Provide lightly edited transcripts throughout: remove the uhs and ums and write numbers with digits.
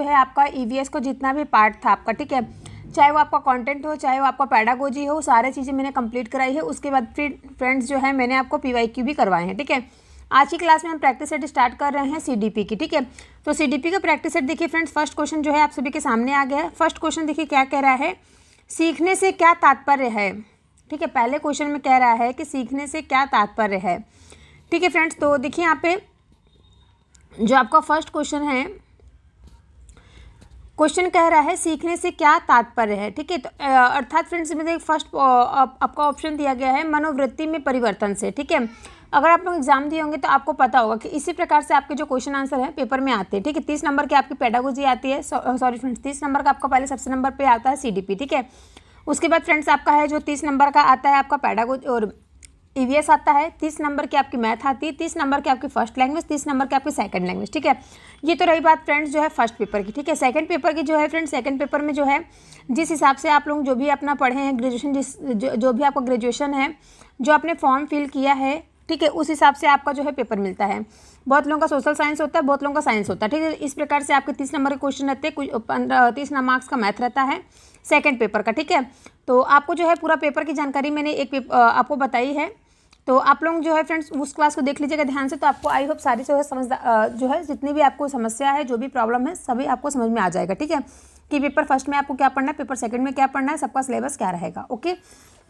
है आपका ईवीएस को जितना भी पार्ट था आपका, ठीक है, चाहे वो आपका कंटेंट हो, चाहे वो आपका पैडागोजी हो, सारी चीज़ें मैंने कंप्लीट कराई है। उसके बाद फिर फ्रेंड्स जो है मैंने आपको पीवाईक्यू भी करवाए हैं, ठीक है। आज की क्लास में हम प्रैक्टिस सेट स्टार्ट कर रहे हैं सीडीपी की, ठीक है। तो सीडीपी का प्रैक्टिस सेट देखिए फ्रेंड्स, फर्स्ट क्वेश्चन जो है आप सभी के सामने आ गया है। फर्स्ट क्वेश्चन देखिए क्या कह रहा है, सीखने से क्या तात्पर्य है, ठीक है। पहले क्वेश्चन में कह रहा है कि सीखने से क्या तात्पर्य है, ठीक है फ्रेंड्स। तो देखिए यहाँ पे जो आपका फर्स्ट क्वेश्चन है, क्वेश्चन कह रहा है सीखने से क्या तात्पर्य है, ठीक है। तो अर्थात फ्रेंड्स इसमें फर्स्ट आपका ऑप्शन दिया गया है मनोवृत्ति में परिवर्तन से, ठीक है। अगर आप लोग एग्जाम दिए होंगे तो आपको पता होगा कि इसी प्रकार से आपके जो क्वेश्चन आंसर है पेपर में आते हैं, ठीक है। 30 नंबर की आपकी पेडागोजी आती है, सॉरी फ्रेंड्स 30 नंबर का आपका पहले सबसे नंबर पे आता है सीडीपी, ठीक है। उसके बाद फ्रेंड्स आपका है जो 30 नंबर का आता है आपका पेडागोजी और ईवीएस आता है, 30 नंबर की आपकी मैथ आती है, 30 नंबर की आपकी फर्स्ट लैंग्वेज, 30 नंबर की आपकी सेकंड लैंग्वेज, ठीक है। ये तो रही बात फ्रेंड्स जो है फर्स्ट पेपर की, ठीक है। सेकंड पेपर की जो है फ्रेंड्स, सेकंड पेपर में जो है जिस हिसाब से आप लोग जो भी अपना पढ़े हैं ग्रेजुएशन, जो भी आपका ग्रेजुएशन है, जो आपने फॉर्म फिल किया है, ठीक है, उस हिसाब से आपका जो है पेपर मिलता है। बहुत लोगों का सोशल साइंस होता है, बहुत लोगों का साइंस होता है, ठीक है। इस प्रकार से आपके 30 नंबर के क्वेश्चन रहते हैं, कुछ 30 मार्क्स का मैथ रहता है सेकंड पेपर का, ठीक है। तो आपको जो है पूरा पेपर की जानकारी मैंने एक आपको बताई है। तो आप लोग जो है फ्रेंड्स उस क्लास को देख लीजिएगा ध्यान से, तो आपको आई होप सारी जो है जो है जितनी भी आपको समस्या है, जो भी प्रॉब्लम है, सभी आपको समझ में आ जाएगा, ठीक है, कि पेपर फर्स्ट में आपको क्या पढ़ना है, पेपर सेकंड में क्या पढ़ना है, सबका सिलेबस क्या रहेगा, ओके।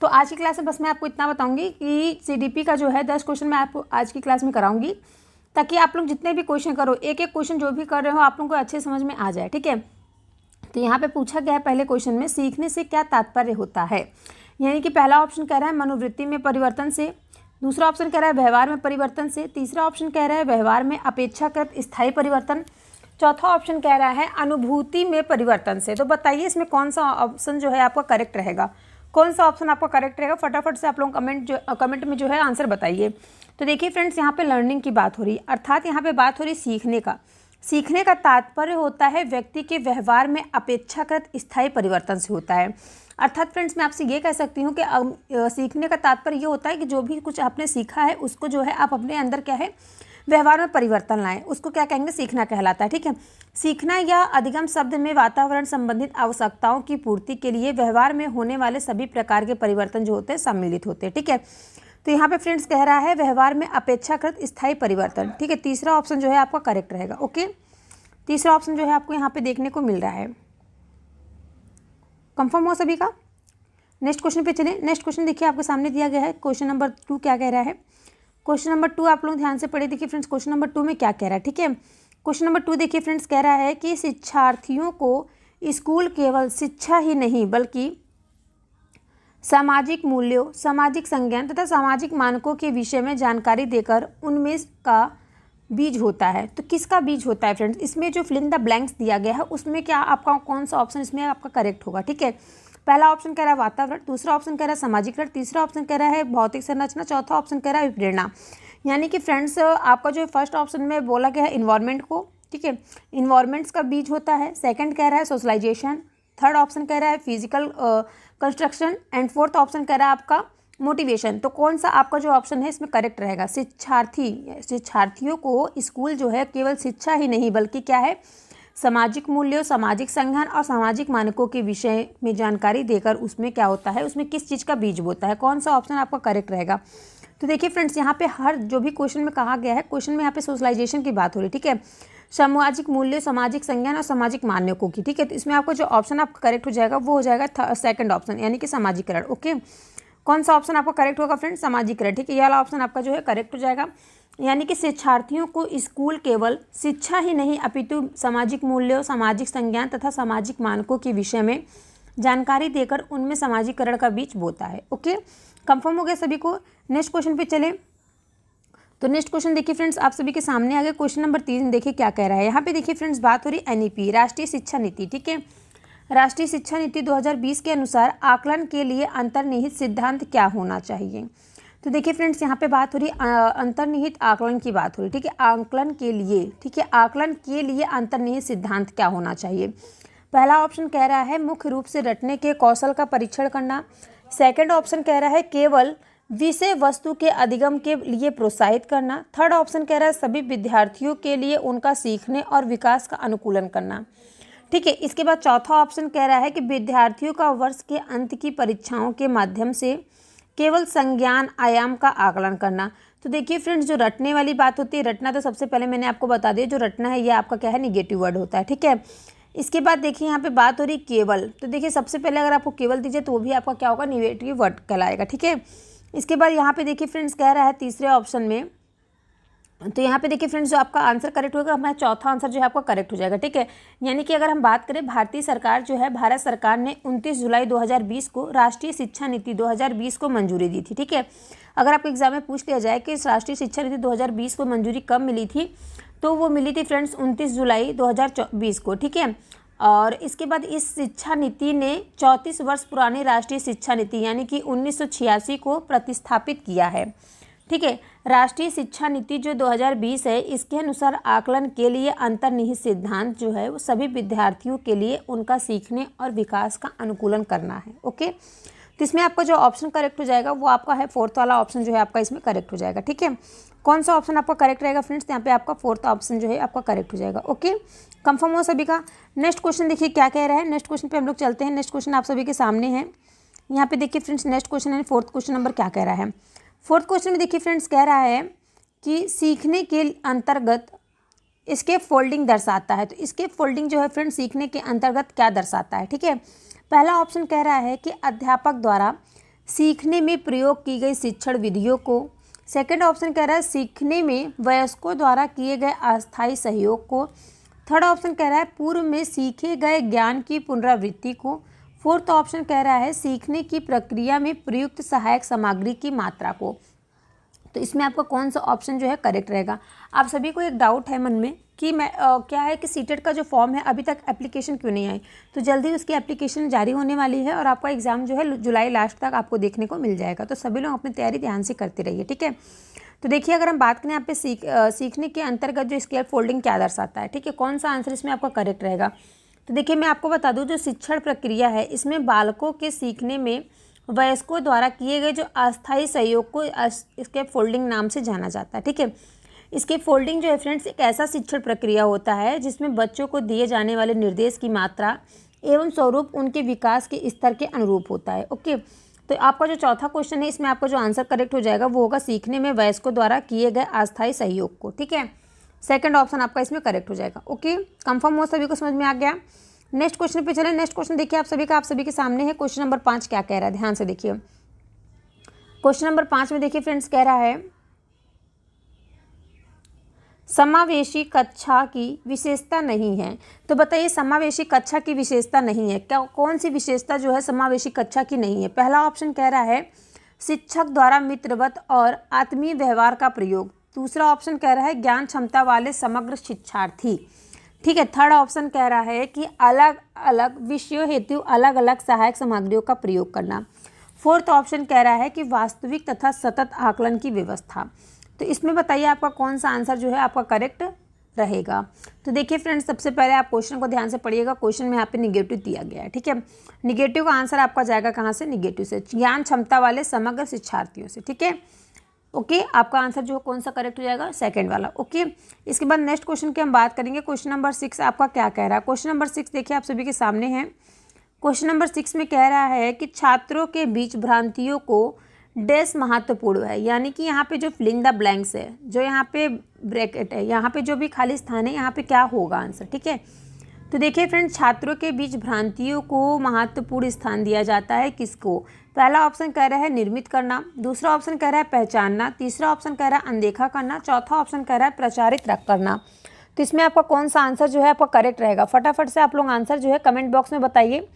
तो आज की क्लास में बस मैं आपको इतना बताऊंगी कि सीडीपी का जो है 10 क्वेश्चन मैं आपको आज की क्लास में कराऊंगी, ताकि आप लोग जितने भी क्वेश्चन करो, एक एक क्वेश्चन जो भी कर रहे हो आप लोगों को अच्छे समझ में आ जाए, ठीक है। तो यहाँ पे पूछा गया है पहले क्वेश्चन में, सीखने से क्या तात्पर्य होता है, यानी कि पहला ऑप्शन कह रहा है मनोवृत्ति में परिवर्तन से, दूसरा ऑप्शन कह रहा है व्यवहार में परिवर्तन से, तीसरा ऑप्शन कह रहा है व्यवहार में अपेक्षाकृत स्थायी परिवर्तन, चौथा ऑप्शन कह रहा है अनुभूति में परिवर्तन से। तो बताइए इसमें कौन सा ऑप्शन जो है आपका करेक्ट रहेगा, कौन सा ऑप्शन आपका करेक्ट रहेगा, फटाफट से आप लोग कमेंट में जो है आंसर बताइए। तो देखिए फ्रेंड्स यहाँ पे लर्निंग की बात हो रही है, अर्थात यहाँ पे बात हो रही सीखने का। सीखने का तात्पर्य होता है व्यक्ति के व्यवहार में अपेक्षाकृत स्थायी परिवर्तन से होता है। अर्थात फ्रेंड्स मैं आपसे ये कह सकती हूँ कि सीखने का तात्पर्य ये होता है कि जो भी कुछ आपने सीखा है उसको जो है आप अपने अंदर क्या है व्यवहार में परिवर्तन लाएं, उसको क्या कहेंगे, सीखना कहलाता है, ठीक है। सीखना या अधिगम शब्द में वातावरण संबंधित आवश्यकताओं की पूर्ति के लिए व्यवहार में होने वाले सभी प्रकार के परिवर्तन जो होते हैं सम्मिलित होते हैं, ठीक है। तो यहाँ पे फ्रेंड्स कह रहा है व्यवहार में अपेक्षाकृत स्थायी परिवर्तन, ठीक है। तीसरा ऑप्शन जो है आपका करेक्ट रहेगा, ओके। तीसरा ऑप्शन जो है आपको यहाँ पे देखने को मिल रहा है, कंफर्म हो सभी का। नेक्स्ट क्वेश्चन पे चलें। नेक्स्ट क्वेश्चन देखिए आपके सामने दिया गया है, क्वेश्चन नंबर 2 क्या कह रहा है। क्वेश्चन नंबर 2 आप लोग ध्यान से पढ़े, देखिए फ्रेंड्स क्वेश्चन नंबर 2 में क्या कह रहा है, ठीक है। क्वेश्चन नंबर 2 देखिए फ्रेंड्स कह रहा है कि शिक्षार्थियों को स्कूल केवल शिक्षा ही नहीं बल्कि सामाजिक मूल्यों, सामाजिक संज्ञान तथा सामाजिक मानकों के विषय में जानकारी देकर उनमें का बीज होता है। तो किसका बीज होता है फ्रेंड्स, इसमें जो फिल इन द ब्लैंक्स दिया गया है उसमें क्या आपका कौन सा ऑप्शन इसमें आपका करेक्ट होगा, ठीक है। पहला ऑप्शन कह रहा है वातावरण, दूसरा ऑप्शन कह रहा है सामाजिकरण, तीसरा ऑप्शन कह रहा है भौतिक संरचना, चौथा ऑप्शन कह रहा है विप्रेरणा। यानी कि फ्रेंड्स आपका जो फर्स्ट ऑप्शन में बोला गया है इन्वायरमेंट को, ठीक है, इन्वायरमेंट्स का बीज होता है। सेकंड कह रहा है सोशलाइजेशन, थर्ड ऑप्शन कह रहा है physical construction and fourth option कह रहा है आपका मोटिवेशन। तो कौन सा आपका जो ऑप्शन है इसमें करेक्ट रहेगा, शिक्षार्थियों को स्कूल जो है केवल शिक्षा ही नहीं बल्कि क्या है सामाजिक मूल्यों, सामाजिक संज्ञान और सामाजिक मानकों के विषय में जानकारी देकर उसमें क्या होता है, उसमें किस चीज़ का बीज बोता है, कौन सा ऑप्शन आपका करेक्ट रहेगा। तो देखिए फ्रेंड्स यहाँ पे हर जो भी क्वेश्चन में कहा गया है, क्वेश्चन में यहाँ पे सोशलाइजेशन की बात हो रही है, ठीक है, सामाजिक मूल्य, सामाजिक संज्ञान और सामाजिक मानकों की, ठीक है। तो इसमें आपको जो ऑप्शन आपका करेक्ट हो जाएगा वो हो जाएगा सेकंड ऑप्शन, यानी कि सामाजिकरण, ओके। कौन सा ऑप्शन आपका करेक्ट होगा फ्रेंड्स, सामाजिकरण, ठीक है। ये वाला ऑप्शन आपका जो है करेक्ट हो जाएगा। यानी कि शिक्षार्थियों को स्कूल केवल शिक्षा ही नहीं अपितु सामाजिक मूल्यों, सामाजिक संज्ञान तथा सामाजिक मानकों के विषय में जानकारी देकर उनमें सामाजिकरण का बीज बोता है, ओके। कंफर्म हो गया सभी को। नेक्स्ट क्वेश्चन पे चले। तो नेक्स्ट क्वेश्चन देखिए फ्रेंड्स आप सभी के सामने आ गया, क्वेश्चन नंबर 3 देखिए क्या कह रहा है। यहाँ पे देखिए फ्रेंड्स बात हो रही एनईपी, राष्ट्रीय शिक्षा नीति, ठीक है। राष्ट्रीय शिक्षा नीति 2020 के अनुसार आकलन के लिए अंतर्निहित सिद्धांत क्या होना चाहिए। तो देखिए फ्रेंड्स यहाँ पे बात हो रही अंतर्निहित आकलन की बात हो रही, ठीक है, आकलन के लिए, ठीक है, आकलन के लिए अंतर्निहित सिद्धांत क्या होना चाहिए। पहला ऑप्शन कह रहा है मुख्य रूप से रटने के कौशल का परीक्षण करना, सेकंड ऑप्शन कह रहा है केवल विषय वस्तु के अधिगम के लिए प्रोत्साहित करना, थर्ड ऑप्शन कह रहा है सभी विद्यार्थियों के लिए उनका सीखने और विकास का अनुकूलन करना, ठीक है। इसके बाद चौथा ऑप्शन कह रहा है कि विद्यार्थियों का वर्ष के अंत की परीक्षाओं के माध्यम से केवल संज्ञान आयाम का आकलन करना। तो देखिए फ्रेंड्स, जो रटने वाली बात होती है, रटना तो सबसे पहले मैंने आपको बता दिया, जो रटना है ये आपका क्या है, निगेटिव वर्ड होता है। ठीक है। इसके बाद देखिए यहाँ पे बात हो रही केवल, तो देखिए सबसे पहले अगर आपको केवल दीजिए तो वो भी आपका क्या होगा, निगेटिव वर्ड कहलाएगा। ठीक है। इसके बाद यहाँ पे देखिए फ्रेंड्स कह रहा है तीसरे ऑप्शन में, तो यहाँ पे देखिए फ्रेंड्स जो आपका आंसर करेक्ट होगा, हमारा चौथा आंसर जो है आपका करेक्ट हो जाएगा। ठीक है। यानी कि अगर हम बात करें, भारतीय सरकार जो है, भारत सरकार ने 29 जुलाई 2020 को राष्ट्रीय शिक्षा नीति 2020 को मंजूरी दी थी। ठीक है। अगर आपको एग्जाम में पूछ लिया जाए कि इस राष्ट्रीय शिक्षा नीति 2020 को मंजूरी कब मिली थी, तो वो मिली थी फ्रेंड्स 29 जुलाई 2020 को। ठीक है। और इसके बाद इस शिक्षा नीति ने 34 वर्ष पुरानी राष्ट्रीय शिक्षा नीति यानी कि 1986 को प्रतिस्थापित किया है। ठीक है। राष्ट्रीय शिक्षा नीति जो 2020 है, इसके अनुसार आकलन के लिए अंतर्निहित सिद्धांत जो है वो सभी विद्यार्थियों के लिए उनका सीखने और विकास का अनुकूलन करना है। ओके। तो इसमें आपका जो ऑप्शन करेक्ट हो जाएगा वो आपका है फोर्थ वाला ऑप्शन जो है आपका इसमें करेक्ट हो जाएगा। ठीक है। कौन सा ऑप्शन आपका करेक्ट रहेगा फ्रेंड्स, यहाँ पे आपका फोर्थ ऑप्शन जो है आपका करेक्ट हो जाएगा। ओके, कंफर्म हो सभी का। नेक्स्ट क्वेश्चन देखिए क्या कह रहा है, नेक्स्ट क्वेश्चन पे हम लोग चलते हैं। नेक्स्ट क्वेश्चन आप सभी के सामने है, यहाँ पे देखिए फ्रेंड्स नेक्स्ट क्वेश्चन है फोर्थ क्वेश्चन नंबर क्या कह रहा है। फोर्थ क्वेश्चन में देखिए फ्रेंड्स कह रहा है कि सीखने के अंतर्गत इसके फोल्डिंग दर्शाता है। तो इसके फोल्डिंग जो है फ्रेंड्स सीखने के अंतर्गत क्या दर्शाता है। ठीक है। पहला ऑप्शन कह रहा है कि अध्यापक द्वारा सीखने में प्रयोग की गई शिक्षण विधियों को। सेकंड ऑप्शन कह रहा है सीखने में वयस्कों द्वारा किए गए अस्थायी सहयोग को। थर्ड ऑप्शन कह रहा है पूर्व में सीखे गए ज्ञान की पुनरावृत्ति को। फोर्थ ऑप्शन कह रहा है सीखने की प्रक्रिया में प्रयुक्त सहायक सामग्री की मात्रा को। तो इसमें आपका कौन सा ऑप्शन जो है करेक्ट रहेगा। आप सभी को एक डाउट है मन में कि मैं क्या है कि सीटेट का जो फॉर्म है अभी तक एप्लीकेशन क्यों नहीं आई, तो जल्दी उसकी एप्लीकेशन जारी होने वाली है और आपका एग्ज़ाम जो है जुलाई लास्ट तक आपको देखने को मिल जाएगा। तो सभी लोग अपनी तैयारी ध्यान से करते रहिए। ठीक है। तो देखिए अगर हम बात करें यहाँ पे सीखने के अंतर्गत जो स्केल फोल्डिंग क्या दर्शाता है। ठीक है। कौन सा आंसर इसमें आपका करेक्ट रहेगा। तो देखिए मैं आपको बता दूँ, जो शिक्षण प्रक्रिया है इसमें बालकों के सीखने में वयस्कों द्वारा किए गए जो अस्थायी सहयोग को इसके फोल्डिंग नाम से जाना जाता है। ठीक है। इसके फोल्डिंग जो है फ्रेंड्स एक ऐसा शिक्षण प्रक्रिया होता है जिसमें बच्चों को दिए जाने वाले निर्देश की मात्रा एवं स्वरूप उनके विकास के स्तर के अनुरूप होता है। ओके। तो आपका जो चौथा क्वेश्चन है इसमें आपका जो आंसर करेक्ट हो जाएगा वो होगा सीखने में वयस्कों द्वारा किए गए अस्थायी सहयोग को। ठीक है। सेकंड ऑप्शन आपका इसमें करेक्ट हो जाएगा। ओके, कंफर्म हो, सभी को समझ में आ गया। नेक्स्ट क्वेश्चन पे चले। नेक्स्ट क्वेश्चन देखिए आप सभी के सामने है। क्वेश्चन नंबर 5 क्या कह रहा है, ध्यान से देखिए। क्वेश्चन नंबर 5 में देखिए फ्रेंड्स कह रहा है समावेशी कक्षा की विशेषता नहीं है। तो बताइए समावेशी कक्षा की विशेषता नहीं है, क्या कौन सी विशेषता जो है समावेशी कक्षा की नहीं है। पहला ऑप्शन कह रहा है शिक्षक द्वारा मित्रवत और आत्मीय व्यवहार का प्रयोग। दूसरा ऑप्शन कह रहा है ज्ञान क्षमता वाले समग्र शिक्षार्थी। ठीक है। थर्ड ऑप्शन कह रहा है कि अलग अलग विषयों हेतु अलग अलग सहायक सामग्रियों का प्रयोग करना। फोर्थ ऑप्शन कह रहा है कि वास्तविक तथा सतत आकलन की व्यवस्था। तो इसमें बताइए आपका कौन सा आंसर जो है आपका करेक्ट रहेगा। तो देखिए फ्रेंड्स सबसे पहले आप क्वेश्चन को ध्यान से पढ़िएगा। क्वेश्चन में यहाँ पे निगेटिव दिया गया है। ठीक है। निगेटिव का आंसर आपका जाएगा कहाँ से, निगेटिव से, ज्ञान क्षमता वाले समग्र शिक्षार्थियों से। ठीक है। ओके, आपका आंसर जो कौन सा करेक्ट हो जाएगा, सेकंड वाला। ओके। इसके बाद नेक्स्ट क्वेश्चन की हम बात करेंगे। क्वेश्चन नंबर 6 आपका क्या कह रहा है। क्वेश्चन नंबर 6 देखिए आप सभी के सामने है। क्वेश्चन नंबर 6 में कह रहा है कि छात्रों के बीच भ्रांतियों को डैश महत्वपूर्ण है। यानी कि यहाँ पे जो फिलिंग द ब्लैंक्स है, जो यहाँ पे ब्रैकेट है, यहाँ पे जो भी खाली स्थान है, यहाँ पे क्या होगा आंसर। ठीक है। तो देखिए फ्रेंड्स छात्रों के बीच भ्रांतियों को महत्वपूर्ण स्थान दिया जाता है किसको। पहला ऑप्शन कह रहा है निर्मित करना, दूसरा ऑप्शन कह रहा है पहचानना, तीसरा ऑप्शन कह रहा है अनदेखा करना, चौथा ऑप्शन कह रहा है प्रचारित करना। तो इसमें आपका कौन सा आंसर जो है आपका करेक्ट रहेगा। फटाफट से आप लोग आंसर जो है कमेंट बॉक्स में बताइए।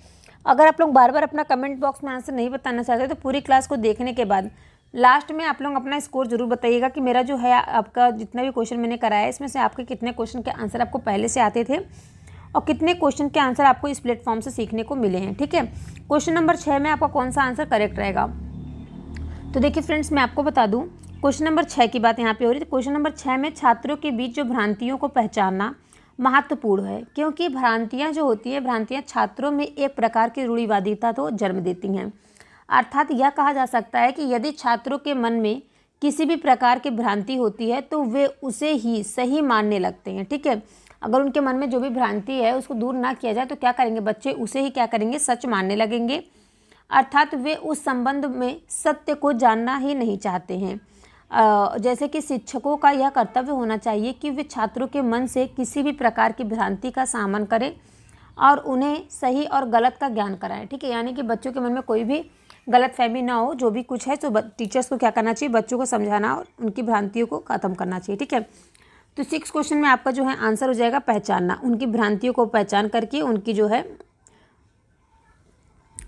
अगर आप लोग बार बार अपना कमेंट बॉक्स में आंसर नहीं बताना चाहते तो पूरी क्लास को देखने के बाद लास्ट में आप लोग अपना स्कोर जरूर बताइएगा कि मेरा जो है आपका जितना भी क्वेश्चन मैंने कराया है इसमें से आपके कितने क्वेश्चन के आंसर आपको पहले से आते थे और कितने क्वेश्चन के आंसर आपको इस प्लेटफॉर्म से सीखने को मिले हैं। ठीक है। क्वेश्चन नंबर 6 में आपका कौन सा आंसर करेक्ट रहेगा। तो देखिए फ्रेंड्स मैं आपको बता दूं, क्वेश्चन नंबर 6 की बात यहाँ पे हो रही है। तो क्वेश्चन नंबर 6 में छात्रों के बीच जो भ्रांतियों को पहचानना महत्वपूर्ण है, क्योंकि भ्रांतियाँ जो होती हैं, भ्रांतियाँ छात्रों में एक प्रकार की रूढ़िवादिता तो जन्म देती हैं। अर्थात यह कहा जा सकता है कि यदि छात्रों के मन में किसी भी प्रकार की भ्रांति होती है तो वे उसे ही सही मानने लगते हैं। ठीक है। अगर उनके मन में जो भी भ्रांति है उसको दूर ना किया जाए तो क्या करेंगे बच्चे, उसे ही क्या करेंगे, सच मानने लगेंगे। अर्थात वे उस संबंध में सत्य को जानना ही नहीं चाहते हैं। जैसे कि शिक्षकों का यह कर्तव्य होना चाहिए कि वे छात्रों के मन से किसी भी प्रकार की भ्रांति का सामना करें और उन्हें सही और गलत का ज्ञान कराएं। ठीक है, यानी कि बच्चों के मन में कोई भी गलत फहमी ना हो, जो भी कुछ है तो टीचर्स को क्या करना चाहिए, बच्चों को समझाना और उनकी भ्रांतियों को ख़त्म करना चाहिए। ठीक है, तो 6 क्वेश्चन में आपका जो है आंसर हो जाएगा पहचानना, उनकी भ्रांतियों को पहचान करके उनकी जो है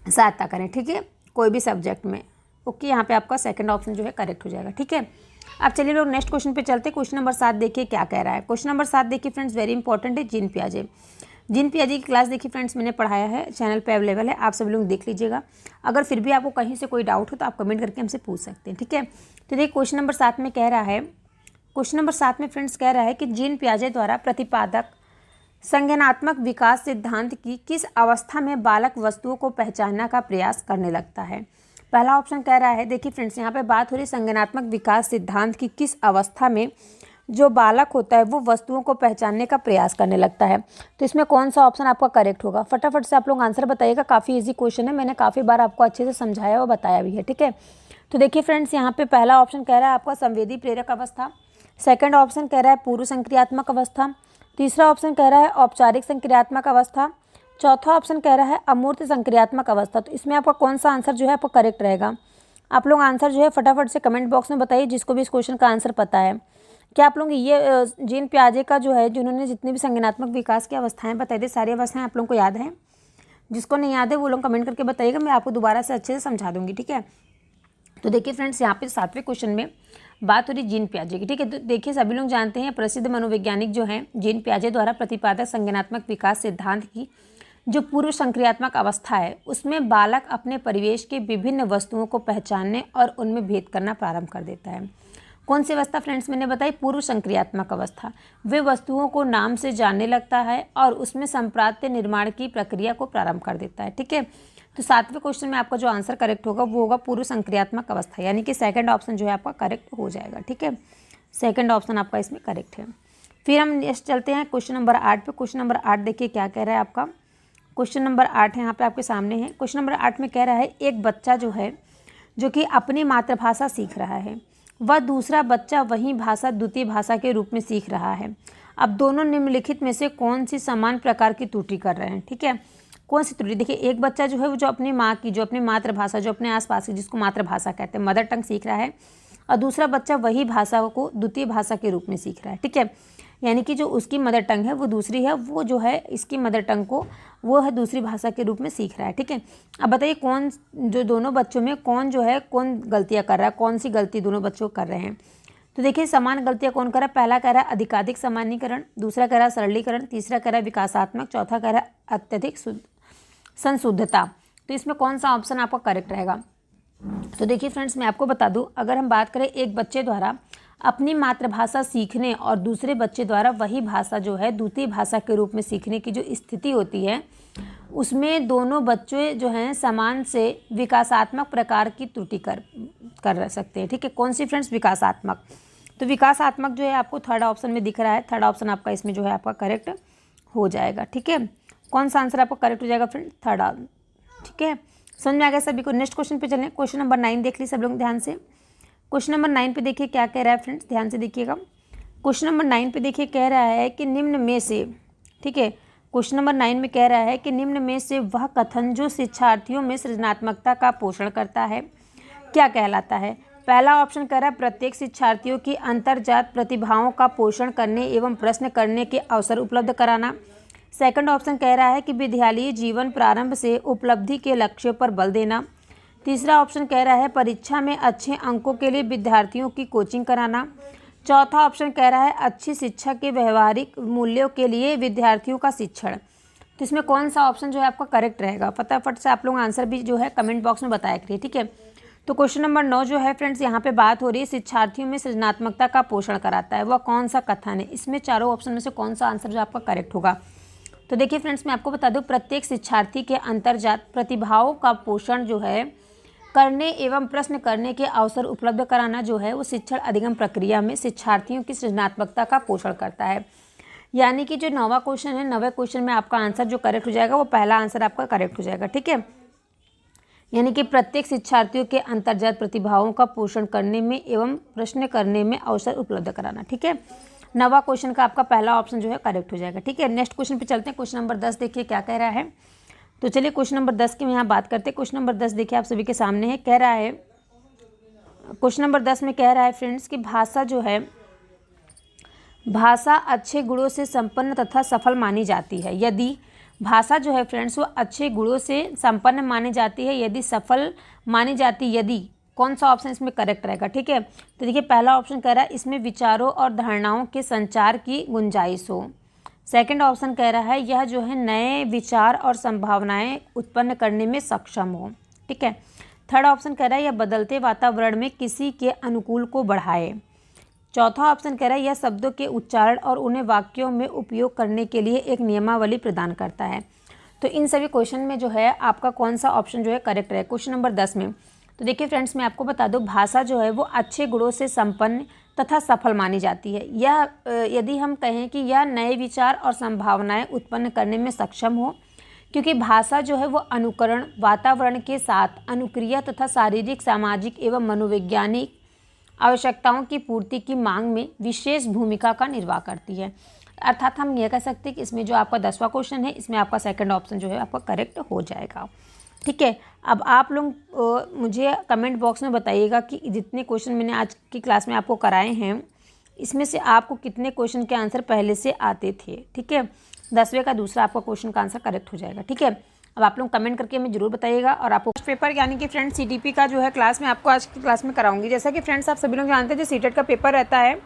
सहायता करें। ठीक है, कोई भी सब्जेक्ट में। ओके, यहाँ पे आपका सेकंड ऑप्शन जो है करेक्ट हो जाएगा। ठीक है, अब चलिए लोग नेक्स्ट क्वेश्चन पे चलते हैं। क्वेश्चन नंबर 7 देखिए क्या कह रहा है। क्वेश्चन नंबर 7 देखिए फ्रेंड्स, वेरी इंपॉर्टेंट है, जीन पियाजे। जीन पियाजे की क्लास देखिए फ्रेंड्स मैंने पढ़ाया है, चैनल पे अवेलेबल है, आप सभी लोग देख लीजिएगा। अगर फिर भी आपको कहीं से कोई डाउट हो तो आप कमेंट करके हमसे पूछ सकते हैं। ठीक है, तो देखिए क्वेश्चन नंबर 7 में कह रहा है, क्वेश्चन नंबर 7 में फ्रेंड्स कह रहा है कि जीन पियाजे द्वारा प्रतिपादक संज्ञानात्मक विकास सिद्धांत की किस अवस्था में बालक वस्तुओं को पहचानने का प्रयास करने लगता है। पहला ऑप्शन कह रहा है, देखिए फ्रेंड्स यहाँ पे बात हो रही संज्ञानात्मक विकास सिद्धांत की किस अवस्था में जो बालक होता है वो वस्तुओं को पहचानने का प्रयास करने लगता है। तो इसमें कौन सा ऑप्शन आपका करेक्ट होगा, फटाफट से आप लोग आंसर बताइएगा। काफ़ी इजी क्वेश्चन है, मैंने काफ़ी बार आपको अच्छे से समझाया और बताया भी है। ठीक है, तो देखिए फ्रेंड्स यहाँ पे पहला ऑप्शन कह रहा है आपका संवेदी प्रेरक अवस्था, सेकंड ऑप्शन कह रहा है पूर्व संक्रियात्मक अवस्था, तीसरा ऑप्शन कह रहा है औपचारिक संक्रियात्मक अवस्था, चौथा ऑप्शन कह रहा है अमूर्त संक्रियात्मक अवस्था। तो इसमें आपका कौन सा आंसर जो है आपका करेक्ट रहेगा, आप लोग आंसर जो है फटाफट से कमेंट बॉक्स में बताइए, जिसको भी इस क्वेश्चन का आंसर पता है। क्या आप लोग ये जीन पियाजे का जो है, जिन्होंने जितनी भी संज्ञानात्मक विकास की अवस्थाएं बताई थी, सारी अवस्थाएं आप लोगों को याद हैं? जिसको नहीं याद है वो लोग कमेंट करके बताइएगा, मैं आपको दोबारा से अच्छे से समझा दूंगी। ठीक है, तो देखिए फ्रेंड्स यहाँ पे 7वें क्वेश्चन में बात हो रही जीन पियाजे की। ठीक है, तो देखिए सभी लोग जानते हैं प्रसिद्ध मनोवैज्ञानिक जो हैं जीन पियाजे द्वारा प्रतिपादक संज्ञानात्मक विकास सिद्धांत की जो पूर्व संक्रियात्मक अवस्था है उसमें बालक अपने परिवेश के विभिन्न वस्तुओं को पहचानने और उनमें भेद करना प्रारंभ कर देता है। कौन सी अवस्था फ्रेंड्स मैंने बताई, पूर्व संक्रियात्मक अवस्था। वे वस्तुओं को नाम से जानने लगता है और उसमें संप्राप्य निर्माण की प्रक्रिया को प्रारंभ कर देता है। ठीक है, तो 7वें क्वेश्चन में आपका जो आंसर करेक्ट होगा वो होगा पूर्व संक्रियात्मक अवस्था, यानी कि सेकंड ऑप्शन जो है आपका करेक्ट हो जाएगा। ठीक है, सेकंड ऑप्शन आपका इसमें करेक्ट है। फिर हम नेक्स्ट चलते हैं क्वेश्चन नंबर 8 पे। क्वेश्चन नंबर 8 देखिए क्या कह रहा है आपका, क्वेश्चन नंबर 8 है यहाँ पे आपके सामने है। क्वेश्चन नंबर 8 में कह रहा है एक बच्चा जो है जो कि अपनी मातृभाषा सीख रहा है, वह दूसरा बच्चा वही भाषा द्वितीय भाषा के रूप में सीख रहा है। अब दोनों निम्नलिखित में से कौन सी समान प्रकार की त्रुटि कर रहे हैं। ठीक है, कौन सी त्रुटि, देखिए एक बच्चा जो है वो जो अपनी माँ की, जो अपनी मातृभाषा, जो अपने आसपास की, जिसको मातृभाषा कहते हैं, मदर टंग सीख रहा है, और दूसरा बच्चा वही भाषा को द्वितीय भाषा के रूप में सीख रहा है। ठीक है, यानी कि जो उसकी मदर टंग है वो दूसरी है, वो जो है इसकी मदर टंग को वो है दूसरी भाषा के रूप में सीख रहा है। ठीक है, अब बताइए कौन, जो दोनों बच्चों में कौन जो है कौन गलतियाँ कर रहा है, कौन सी गलती दोनों बच्चों कर रहे हैं। तो देखिए समान गलतियाँ कौन कर रहा है, पहला कह रहा है अधिकाधिक सामान्यीकरण, दूसरा कह रहा है सरलीकरण, तीसरा कह रहा है विकासात्मक, चौथा कह रहा है अत्यधिक संशुद्धता। तो इसमें कौन सा ऑप्शन आपका करेक्ट रहेगा। तो देखिए फ्रेंड्स मैं आपको बता दूं, अगर हम बात करें एक बच्चे द्वारा अपनी मातृभाषा सीखने और दूसरे बच्चे द्वारा वही भाषा जो है द्वितीय भाषा के रूप में सीखने की जो स्थिति होती है, उसमें दोनों बच्चे जो हैं समान से विकासात्मक प्रकार की त्रुटि कर सकते हैं। ठीक है, कौन सी फ्रेंड्स, विकासात्मक। तो विकासात्मक जो है आपको थर्ड ऑप्शन में दिख रहा है, थर्ड ऑप्शन आपका इसमें जो है आपका करेक्ट हो जाएगा। ठीक है, कौन सा आंसर आपका करेक्ट हो जाएगा फ्रेंड, थर्ड। ठीक है, समझ में आ गया सभी को। नेक्स्ट क्वेश्चन पे चलें, क्वेश्चन नंबर 9 देख लीजिए सब लोग ध्यान से। क्वेश्चन नंबर 9 पे देखिए क्या कह रहा है फ्रेंड्स, ध्यान से देखिएगा। क्वेश्चन नंबर 9 पे देखिए कह रहा है कि निम्न में से, ठीक है, क्वेश्चन नंबर 9 में कह रहा है कि निम्न में से वह कथन जो शिक्षार्थियों में सृजनात्मकता का पोषण करता है क्या कहलाता है। पहला ऑप्शन कह रहा है प्रत्येक शिक्षार्थियों की अंतर्जात प्रतिभाओं का पोषण करने एवं प्रश्न करने के अवसर उपलब्ध कराना। सेकंड ऑप्शन कह रहा है कि विद्यालयी जीवन प्रारंभ से उपलब्धि के लक्ष्यों पर बल देना। तीसरा ऑप्शन कह रहा है परीक्षा में अच्छे अंकों के लिए विद्यार्थियों की कोचिंग कराना। चौथा ऑप्शन कह रहा है अच्छी शिक्षा के व्यवहारिक मूल्यों के लिए विद्यार्थियों का शिक्षण। तो इसमें कौन सा ऑप्शन जो है आपका करेक्ट रहेगा, फटाफट से आप लोग आंसर भी जो है कमेंट बॉक्स में बताया करिए। ठीक है, तो क्वेश्चन नंबर 9 जो है फ्रेंड्स यहाँ पे बात हो रही है शिक्षार्थियों में सृजनात्मकता का पोषण कराता है, वह कौन सा कथन है। इसमें चारों ऑप्शन में से कौन सा आंसर जो आपका करेक्ट होगा। तो देखिए फ्रेंड्स मैं आपको बता दूं, प्रत्येक शिक्षार्थी के अंतर्जात प्रतिभाओं का पोषण जो है करने एवं प्रश्न करने के अवसर उपलब्ध कराना जो है वो शिक्षण अधिगम प्रक्रिया में शिक्षार्थियों की सृजनात्मकता का पोषण करता है। यानी कि जो 9वां क्वेश्चन है, 9वें क्वेश्चन में आपका आंसर जो करेक्ट हो जाएगा वो पहला आंसर आपका करेक्ट हो जाएगा। ठीक है, यानी कि प्रत्येक शिक्षार्थियों के अंतर्गत प्रतिभाओं का पोषण करने में एवं प्रश्न करने में अवसर उपलब्ध कराना। ठीक है, 9वां क्वेश्चन का आपका पहला ऑप्शन जो है करेक्ट हो जाएगा। ठीक है, नेक्स्ट क्वेश्चन पे चलते हैं। क्वेश्चन नंबर 10 देखिए क्या कह रहा है। तो चलिए क्वेश्चन नंबर 10 की यहाँ बात करते हैं। क्वेश्चन नंबर 10 देखिए आप सभी के सामने है। कह रहा है, क्वेश्चन नंबर 10 में कह रहा है फ्रेंड्स कि भाषा जो है, भाषा अच्छे गुणों से संपन्न तथा सफल मानी जाती है। यदि भाषा जो है फ्रेंड्स वो अच्छे गुणों से संपन्न मानी जाती है, यदि सफल मानी जाती, यदि कौन सा ऑप्शन इसमें करेक्ट रहेगा। ठीक है, तो देखिए पहला ऑप्शन कह रहा है इसमें विचारों और धारणाओं के संचार की गुंजाइश हो। सेकंड ऑप्शन कह रहा है यह जो है नए विचार और संभावनाएं उत्पन्न करने में सक्षम हो। ठीक है, थर्ड ऑप्शन कह रहा है यह बदलते वातावरण में किसी के अनुकूल को बढ़ाए। चौथा ऑप्शन कह रहा है यह शब्दों के उच्चारण और उन्हें वाक्यों में उपयोग करने के लिए एक नियमावली प्रदान करता है। तो इन सभी क्वेश्चन में जो है आपका कौन सा ऑप्शन जो है करेक्ट है क्वेश्चन नंबर 10 में। तो देखिए फ्रेंड्स, मैं आपको बता दूं, भाषा जो है वो अच्छे गुणों से संपन्न तथा सफल मानी जाती है। यह यदि हम कहें कि यह नए विचार और संभावनाएं उत्पन्न करने में सक्षम हो, क्योंकि भाषा जो है वो अनुकरण, वातावरण के साथ अनुक्रिया तथा शारीरिक, सामाजिक एवं मनोवैज्ञानिक आवश्यकताओं की पूर्ति की मांग में विशेष भूमिका का निर्वाह करती है। अर्थात हम यह कह सकते हैं कि इसमें जो आपका 10वां क्वेश्चन है, इसमें आपका सेकंड ऑप्शन जो है आपका करेक्ट हो जाएगा। ठीक है, अब आप लोग मुझे कमेंट बॉक्स में बताइएगा कि जितने क्वेश्चन मैंने आज की क्लास में आपको कराए हैं, इसमें से आपको कितने क्वेश्चन के आंसर पहले से आते थे। ठीक है, 10वें का दूसरा आपका क्वेश्चन का आंसर करेक्ट हो जाएगा। ठीक है, अब आप लोग कमेंट करके हमें जरूर बताइएगा। और आपको पेपर यानी कि फ्रेंड्स सीटीपी का जो है क्लास में आपको आज की क्लास में कराऊंगी। जैसा कि फ्रेंड्स आप सभी लोग जानते हैं जो सीटेट का पेपर रहता है,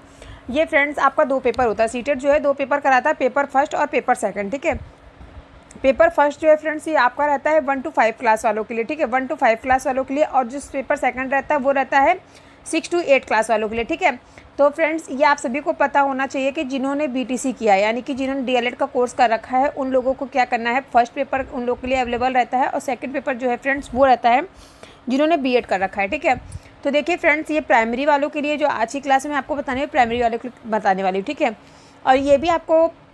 ये फ्रेंड्स आपका 2 पेपर होता है। सीटेट जो है 2 पेपर कराता है, पेपर फर्स्ट और पेपर सेकंड। ठीक है, पेपर फर्स्ट जो है फ्रेंड्स ये आपका रहता है 1 to 5 क्लास वालों के लिए। ठीक है, 1 to 5 क्लास वालों के लिए, और जो पेपर सेकंड रहता है वो रहता है 6 to 8 क्लास वालों के लिए। ठीक है, तो फ्रेंड्स ये आप सभी को पता होना चाहिए कि जिन्होंने बीटीसी किया है, यानी कि जिन्होंने डीएलएड का कोर्स कर रखा है, उन लोगों को क्या करना है, फर्स्ट पेपर उन लोगों के लिए अवेलेबल रहता है और सेकंड पेपर जो है फ्रेंड्स वो रहता है जिन्होंने बीएड कर रखा है। ठीक है, तो देखिए फ्रेंड्स ये प्राइमरी वालों के लिए जो आज की क्लास में आपको बताने प्राइमरी वालों को बताने वाली हूँ। ठीक है, और ये भी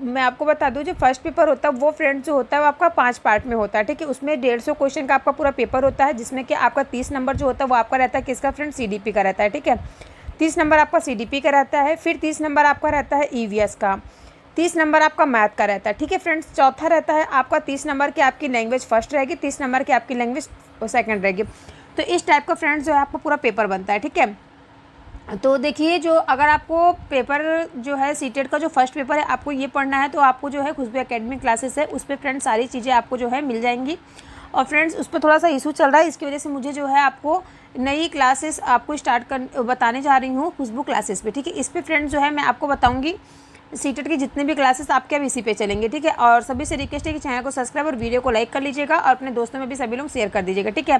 मैं आपको बता दूं, जो फर्स्ट पेपर होता है वो फ्रेंड्स जो होता है वो आपका 5 पार्ट में होता है। ठीक है, उसमें 150 क्वेश्चन का आपका पूरा पेपर होता है, जिसमें कि आपका 30 नंबर जो होता है वो आपका रहता है किसका फ्रेंड्स, सीडीपी का रहता है। ठीक है, 30 नंबर आपका सीडीपी का रहता है, फिर 30 नंबर आपका रहता है ईवीएस का, 30 नंबर आपका मैथ का रहता है। ठीक है फ्रेंड्स, चौथा रहता है आपका 30 नंबर की आपकी लैंग्वेज फर्स्ट रहेगी, 30 नंबर की आपकी लैंग्वेज सेकंड रहेगी। तो इस टाइप का फ्रेंड्स जो है आपका पूरा पेपर बनता है। ठीक है, तो देखिए जो अगर आपको पेपर जो है सीटेट का जो फर्स्ट पेपर है आपको ये पढ़ना है, तो आपको जो है खुशबू एकेडमी क्लासेस है उस पर फ्रेंड्स सारी चीज़ें आपको जो है मिल जाएंगी। और फ्रेंड्स उस पर थोड़ा सा इशू चल रहा है, इसकी वजह से मुझे जो है आपको नई क्लासेस आपको बताने जा रही हूँ खुशबू क्लासेस पे। ठीक है, इस पर फ्रेंड्स जो है मैं आपको बताऊँगी सीटेट की जितने भी क्लासेस आपके अब इसी पे चलेंगे। ठीक है, और सभी से रिक्वेस्ट है कि चैनल को सब्सक्राइब और वीडियो को लाइक कर लीजिएगा और अपने दोस्तों में भी सभी लोग शेयर कर दीजिएगा। ठीक है,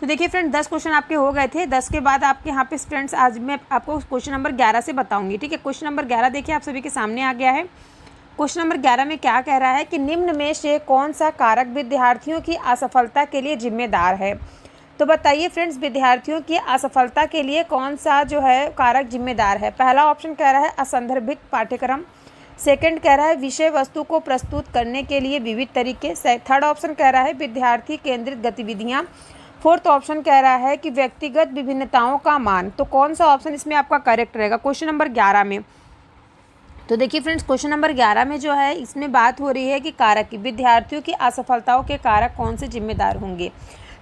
तो देखिए फ्रेंड 10 क्वेश्चन आपके हो गए थे। 10 के बाद आपके यहाँ पे फ्रेंड्स आज मैं आपको क्वेश्चन नंबर 11 से बताऊंगी। ठीक है, क्वेश्चन नंबर 11 देखिए आप सभी के सामने आ गया है। क्वेश्चन नंबर 11 में क्या कह रहा है कि निम्न में से कौन सा कारक विद्यार्थियों की असफलता के लिए जिम्मेदार है। तो बताइए फ्रेंड्स, विद्यार्थियों की असफलता के लिए कौन सा जो है कारक जिम्मेदार है। पहला ऑप्शन कह रहा है असंदर्भित पाठ्यक्रम, सेकंड कह रहा है विषय वस्तु को प्रस्तुत करने के लिए विविध तरीके, थर्ड ऑप्शन कह रहा है विद्यार्थी केंद्रित गतिविधियां, फोर्थ ऑप्शन कह रहा है कि व्यक्तिगत विभिन्नताओं का मान। तो कौन सा ऑप्शन इसमें आपका करेक्ट रहेगा क्वेश्चन नंबर 11 में। तो देखिए फ्रेंड्स क्वेश्चन नंबर 11 में जो है इसमें बात हो रही है कि कारक की विद्यार्थियों की असफलताओं के कारक कौन से जिम्मेदार होंगे।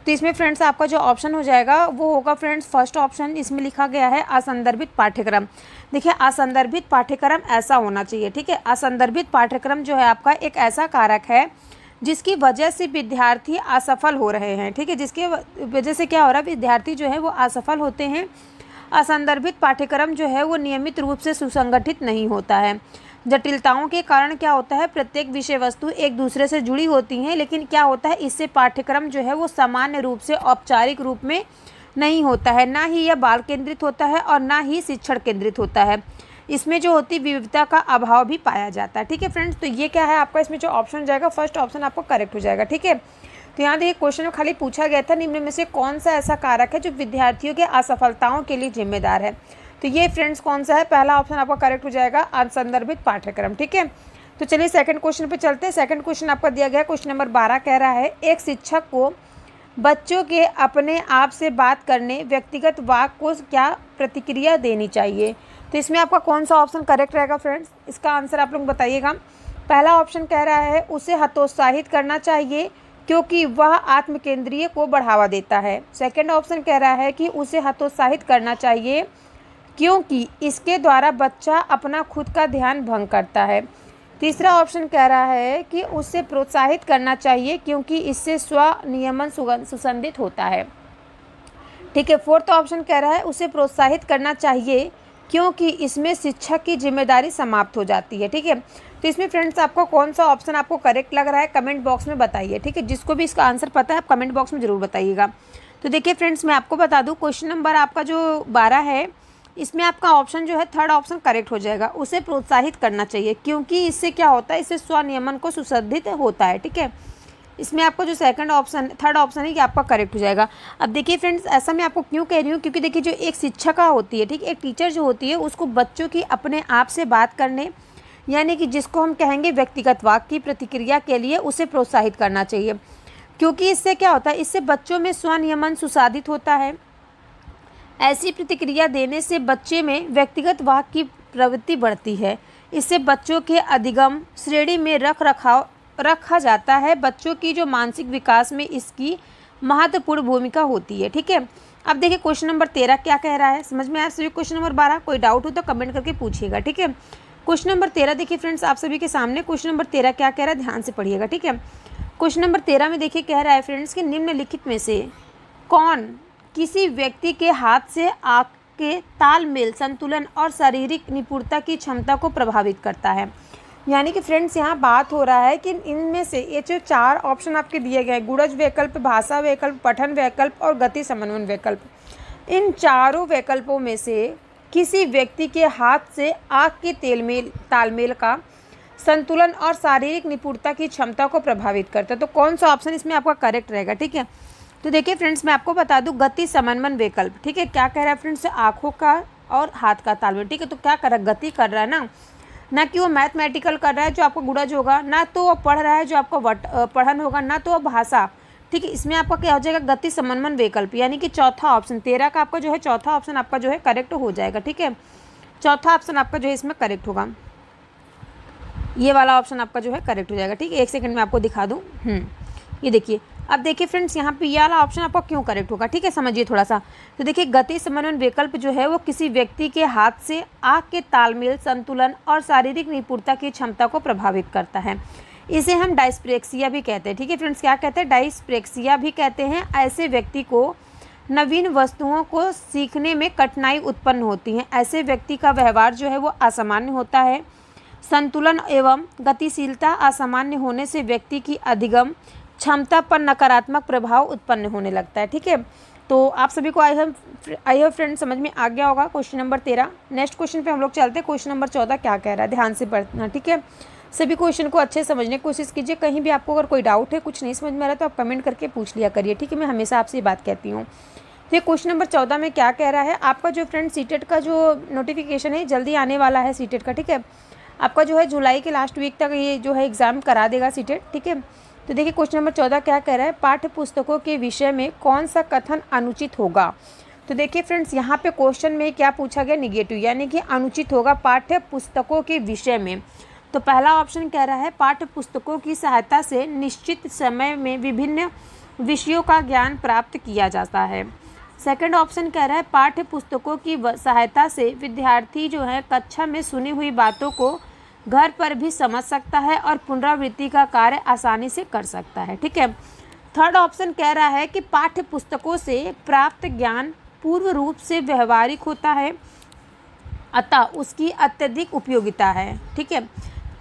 तो इसमें फ्रेंड्स आपका जो ऑप्शन हो जाएगा वो होगा फ्रेंड्स फर्स्ट ऑप्शन, इसमें लिखा गया है असंदर्भित पाठ्यक्रम। देखिए असंदर्भित पाठ्यक्रम ऐसा होना चाहिए। ठीक है, असंदर्भित पाठ्यक्रम जो है आपका एक ऐसा कारक है जिसकी वजह से विद्यार्थी असफल हो रहे हैं। ठीक है, जिसके वजह से क्या हो रहा है, विद्यार्थी जो है वो असफल होते हैं। असंदर्भित पाठ्यक्रम जो है वो नियमित रूप से सुसंगठित नहीं होता है। जटिलताओं के कारण क्या होता है, प्रत्येक विषय वस्तु एक दूसरे से जुड़ी होती हैं, लेकिन क्या होता है इससे पाठ्यक्रम जो है वो सामान्य रूप से औपचारिक रूप में नहीं होता है, ना ही यह बाल केंद्रित होता है और ना ही शिक्षण केंद्रित होता है। इसमें जो होती विविधता का अभाव भी पाया जाता है। ठीक है फ्रेंड्स, तो ये क्या है आपका इसमें जो ऑप्शन जाएगा फर्स्ट ऑप्शन आपको करेक्ट हो जाएगा। ठीक है, तो यहाँ देखिए क्वेश्चन में खाली पूछा गया था निम्न में से कौन सा ऐसा कारक है जो विद्यार्थियों के असफलताओं के लिए जिम्मेदार है। तो ये फ्रेंड्स कौन सा है, पहला ऑप्शन आपका करेक्ट हो जाएगा असंदर्भित पाठ्यक्रम। ठीक है, तो चलिए सेकंड क्वेश्चन पे चलते हैं। सेकंड क्वेश्चन आपका दिया गया क्वेश्चन नंबर 12 कह रहा है, एक शिक्षक को बच्चों के अपने आप से बात करने व्यक्तिगत वाक्य को क्या प्रतिक्रिया देनी चाहिए। तो इसमें आपका कौन सा ऑप्शन करेक्ट रहेगा फ्रेंड्स, इसका आंसर आप लोग बताइएगा। पहला ऑप्शन कह रहा है उसे हतोत्साहित करना चाहिए क्योंकि वह आत्मकेंद्रीय को बढ़ावा देता है। सेकंड ऑप्शन कह रहा है कि उसे हतोत्साहित करना चाहिए क्योंकि इसके द्वारा बच्चा अपना खुद का ध्यान भंग करता है। तीसरा ऑप्शन कह रहा है कि उसे प्रोत्साहित करना चाहिए क्योंकि इससे स्वनियमन सुसंदित होता है। ठीक है, फोर्थ ऑप्शन कह रहा है उसे प्रोत्साहित करना चाहिए क्योंकि इसमें शिक्षक की जिम्मेदारी समाप्त हो जाती है। ठीक है, तो इसमें फ्रेंड्स आपको कौन सा ऑप्शन आपको करेक्ट लग रहा है कमेंट बॉक्स में बताइए। ठीक है, जिसको भी इसका आंसर पता है आप कमेंट बॉक्स में ज़रूर बताइएगा। तो देखिए फ्रेंड्स, मैं आपको बता दूँ क्वेश्चन नंबर आपका जो 12 है, इसमें आपका ऑप्शन जो है थर्ड ऑप्शन करेक्ट हो जाएगा। उसे प्रोत्साहित करना चाहिए क्योंकि इससे क्या होता है, इससे स्वनियमन को सुसंधित होता है। ठीक है, इसमें आपको जो सेकंड ऑप्शन थर्ड ऑप्शन है ये आपका करेक्ट हो जाएगा। अब देखिए फ्रेंड्स, ऐसा मैं आपको क्यों कह रही हूँ, क्योंकि देखिए जो एक शिक्षिका होती है, ठीक, एक टीचर जो होती है उसको बच्चों की अपने आप से बात करने, यानी कि जिसको हम कहेंगे व्यक्तिगत वाक्य की प्रतिक्रिया के लिए उसे प्रोत्साहित करना चाहिए क्योंकि इससे क्या होता है, इससे बच्चों में स्वनियमन सुसाधित होता है। ऐसी प्रतिक्रिया देने से बच्चे में व्यक्तिगत वाक्य की प्रवृत्ति बढ़ती है। इससे बच्चों के अधिगम श्रेणी में रखा जाता है। बच्चों की जो मानसिक विकास में इसकी महत्वपूर्ण भूमिका होती है। ठीक है, अब देखिए क्वेश्चन नंबर 13 क्या कह रहा है, समझ में आया सभी क्वेश्चन नंबर 12? कोई डाउट हो तो कमेंट करके पूछिएगा। ठीक है, क्वेश्चन नंबर 13 देखिए फ्रेंड्स आप सभी के सामने क्वेश्चन नंबर 13 क्या कह रहा है, ध्यान से पढ़िएगा। ठीक है, क्वेश्चन नंबर 13 में देखिए कह रहा है फ्रेंड्स कि निम्नलिखित में से कौन किसी व्यक्ति के हाथ से आँख के तालमेल, संतुलन और शारीरिक निपुणता की क्षमता को प्रभावित करता है। यानी कि फ्रेंड्स यहाँ बात हो रहा है कि इनमें से ये जो 4 ऑप्शन आपके दिए गए हैं, गुणज वैकल्प, भाषा वैकल्प, पठन वैकल्प और गति समन्वय वैकल्प, इन चारों वैकल्पों में से किसी व्यक्ति के हाथ से आँख के तालमेल का, संतुलन और शारीरिक निपुणता की क्षमता को प्रभावित करता है। तो कौन सा ऑप्शन इसमें आपका करेक्ट रहेगा। ठीक है, तो देखिए फ्रेंड्स मैं आपको बता दूं गति समन्वय वैकल्प। ठीक है, क्या कह रहा है फ्रेंड्स, आँखों का और हाथ का तालमेल। ठीक है, तो क्या कर रहा है, गति कर रहा है ना कि वो मैथमेटिकल कर रहा है जो आपका गुणज होगा, ना तो वो पढ़ रहा है जो आपका पढ़न होगा, ना तो वो भाषा। ठीक है, इसमें आपका क्या हो जाएगा, गति समन्वय वैकल्प, यानी कि चौथा ऑप्शन 13 का आपका जो है चौथा ऑप्शन आपका जो है करेक्ट हो जाएगा। ठीक है, चौथा ऑप्शन आपका जो है इसमें करेक्ट होगा, ये वाला ऑप्शन आपका जो है करेक्ट हो जाएगा। ठीक है, एक सेकंड में आपको दिखा दूँ। ये देखिए, अब देखिए फ्रेंड्स यहाँ पे ये वाला ऑप्शन आपका क्यों करेक्ट होगा। ठीक है, समझिए थोड़ा सा। तो देखिए गति समन्वय वैकल्प जो है वो किसी व्यक्ति के हाथ से आँख के तालमेल, संतुलन और शारीरिक निपुणता की क्षमता को प्रभावित करता है। इसे हम डायस्प्रेक्सिया भी कहते हैं। ठीक है फ्रेंड्स, क्या कहते हैं, डायस्प्रेक्सिया भी कहते हैं। ऐसे व्यक्ति को नवीन वस्तुओं को सीखने में कठिनाई उत्पन्न होती है। ऐसे व्यक्ति का व्यवहार जो है वो असामान्य होता है। संतुलन एवं गतिशीलता असामान्य होने से व्यक्ति की अधिगम क्षमता पर नकारात्मक प्रभाव उत्पन्न होने लगता है। ठीक है, तो आप सभी को आई होप फ्रेंड समझ में आ गया होगा क्वेश्चन नंबर 13। नेक्स्ट क्वेश्चन पे हम लोग चलते हैं। क्वेश्चन नंबर 14 क्या कह रहा है, ध्यान से पढ़ना। ठीक है, सभी क्वेश्चन को अच्छे से समझने की कोशिश कीजिए। कहीं भी आपको अगर कोई डाउट है, कुछ नहीं समझ में आ रहा है तो आप कमेंट करके पूछ लिया करिए। ठीक है, मैं हमेशा आपसे ये बात कहती हूँ। तो क्वेश्चन नंबर 14 में क्या कह रहा है, आपका जो फ्रेंड सीटेट का जो नोटिफिकेशन है जल्दी आने वाला है सीटेट का। ठीक है, आपका जो है जुलाई के लास्ट वीक तक ये जो है एग्ज़ाम करा देगा सीटेट। ठीक है, तो देखिए क्वेश्चन नंबर 14 क्या कह रहा है, पाठ्य पुस्तकों के विषय में कौन सा कथन अनुचित होगा। तो देखिए फ्रेंड्स यहाँ पे क्वेश्चन में क्या पूछा गया, निगेटिव, यानी कि अनुचित होगा पाठ्य पुस्तकों के विषय में। तो पहला ऑप्शन कह रहा है पाठ्य पुस्तकों की सहायता से निश्चित समय में विभिन्न विषयों का ज्ञान प्राप्त किया जाता है। सेकंड ऑप्शन कह रहा है पाठ्य पुस्तकों की सहायता से विद्यार्थी जो है कक्षा में सुनी हुई बातों को घर पर भी समझ सकता है और पुनरावृत्ति का कार्य आसानी से कर सकता है। ठीक है, थर्ड ऑप्शन कह रहा है कि पाठ्य पुस्तकों से प्राप्त ज्ञान पूर्व रूप से व्यवहारिक होता है, अतः उसकी अत्यधिक उपयोगिता है। ठीक है,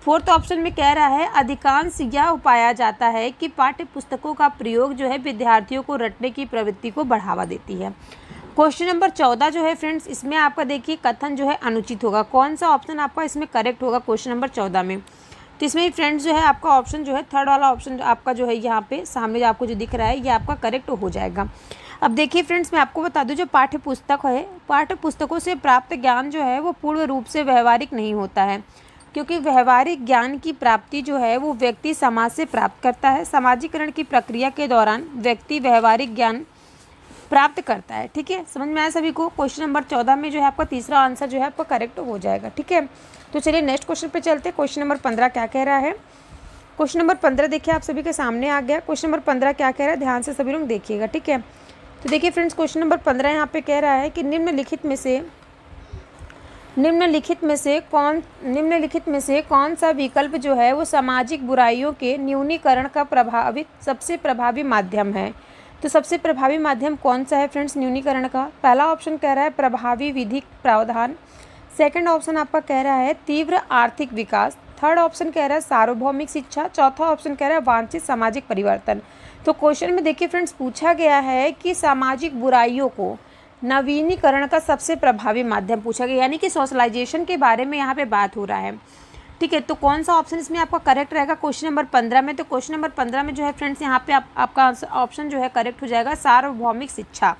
फोर्थ ऑप्शन में कह रहा है अधिकांश यह पाया जाता है कि पाठ्य पुस्तकों का प्रयोग जो है विद्यार्थियों को रटने की प्रवृत्ति को बढ़ावा देती है। क्वेश्चन नंबर 14 जो है फ्रेंड्स इसमें आपका देखिए कथन जो है अनुचित होगा। कौन सा ऑप्शन आपका इसमें करेक्ट होगा क्वेश्चन नंबर 14 में, तो इसमें फ्रेंड्स जो है आपका ऑप्शन जो है थर्ड वाला ऑप्शन आपका जो है यहाँ पे सामने जो आपको जो दिख रहा है ये आपका करेक्ट हो जाएगा। अब देखिए फ्रेंड्स मैं आपको बता दूं जो पाठ्य पुस्तक है, पाठ्य पुस्तकों से प्राप्त ज्ञान जो है वो पूर्ण रूप से व्यवहारिक नहीं होता है। क्योंकि व्यवहारिक ज्ञान की प्राप्ति जो है वो व्यक्ति समाज से प्राप्त करता है। समाजीकरण की प्रक्रिया के दौरान व्यक्ति व्यवहारिक ज्ञान प्राप्त करता है। ठीक है, समझ में आया सभी को। क्वेश्चन नंबर 14 में जो है आपका तीसरा आंसर जो है आपका करेक्ट हो जाएगा। ठीक है, तो चलिए नेक्स्ट क्वेश्चन पे चलते हैं। क्वेश्चन नंबर 15 क्या कह रहा है? क्वेश्चन नंबर 15 देखिए आप सभी के सामने आ गया। क्वेश्चन नंबर 15 क्या कह रहा है, ध्यान से सभी लोग देखिएगा। ठीक है, तो देखिए फ्रेंड्स, क्वेश्चन नंबर 15 यहाँ पे कह रहा है कि निम्नलिखित में से कौन सा विकल्प जो है वो सामाजिक बुराइयों के न्यूनीकरण का सबसे प्रभावी माध्यम है। तो सबसे प्रभावी माध्यम कौन सा है फ्रेंड्स न्यूनीकरण का? पहला ऑप्शन कह रहा है प्रभावी विधिक प्रावधान, सेकंड ऑप्शन आपका कह रहा है तीव्र आर्थिक विकास, थर्ड ऑप्शन कह रहा है सार्वभौमिक शिक्षा, चौथा ऑप्शन कह रहा है वांछित सामाजिक परिवर्तन। तो क्वेश्चन में देखिए फ्रेंड्स पूछा गया है कि सामाजिक बुराइयों को नवीनीकरण का सबसे प्रभावी माध्यम पूछा गया, यानी कि सोशलाइजेशन के बारे में यहाँ पे बात हो रहा है। ठीक है, तो कौन सा ऑप्शन इसमें आपका करेक्ट रहेगा क्वेश्चन नंबर 15 में? तो क्वेश्चन नंबर 15 में जो है फ्रेंड्स यहाँ पे आपका ऑप्शन जो है करेक्ट हो जाएगा सार्वभौमिक शिक्षा।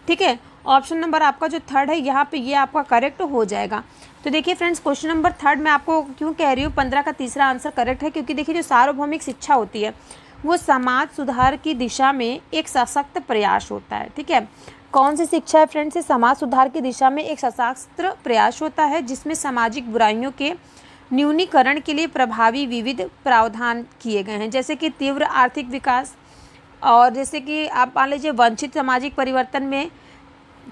ठीक है, ऑप्शन नंबर आपका जो थर्ड है यहाँ पे ये आपका करेक्ट हो जाएगा। तो देखिए फ्रेंड्स, क्वेश्चन नंबर थर्ड में आपको क्यों कह रही हूँ 15 का तीसरा आंसर करेक्ट है, क्योंकि देखिए जो सार्वभौमिक शिक्षा होती है वो समाज सुधार की दिशा में एक सशक्त प्रयास होता है। ठीक है, कौन सी शिक्षा है फ्रेंड्स? समाज सुधार की दिशा में एक सशक्त प्रयास होता है जिसमें सामाजिक बुराइयों के न्यूनीकरण के लिए प्रभावी विविध प्रावधान किए गए हैं, जैसे कि तीव्र आर्थिक विकास, और जैसे कि आप मान लीजिए वांछित सामाजिक परिवर्तन में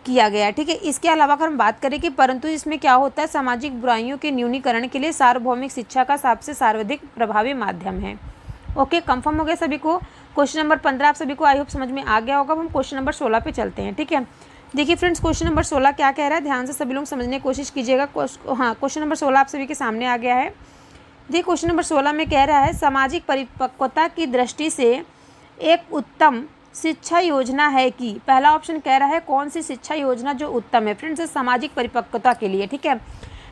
किया गया है। ठीक है, इसके अलावा अगर हम बात करें कि परंतु इसमें क्या होता है, सामाजिक बुराइयों के न्यूनीकरण के लिए सार्वभौमिक शिक्षा का सबसे सर्वाधिक प्रभावी माध्यम है। ओके, कंफर्म हो गया सभी को? क्वेश्चन नंबर 15 आप सभी को आई होप समझ में आ गया होगा। अब हम क्वेश्चन नंबर 16 पे चलते हैं। ठीक है, देखिए फ्रेंड्स, क्वेश्चन नंबर 16 क्या कह रहा है, ध्यान से सभी लोग समझने की कोशिश कीजिएगा। हाँ, क्वेश्चन नंबर 16 आप सभी के सामने आ गया है। देखिए क्वेश्चन नंबर 16 में कह रहा है सामाजिक परिपक्वता की दृष्टि से एक उत्तम शिक्षा योजना है कि, पहला ऑप्शन कह रहा है कौन सी शिक्षा योजना जो उत्तम है फ्रेंड्स सामाजिक परिपक्वता के लिए। ठीक है,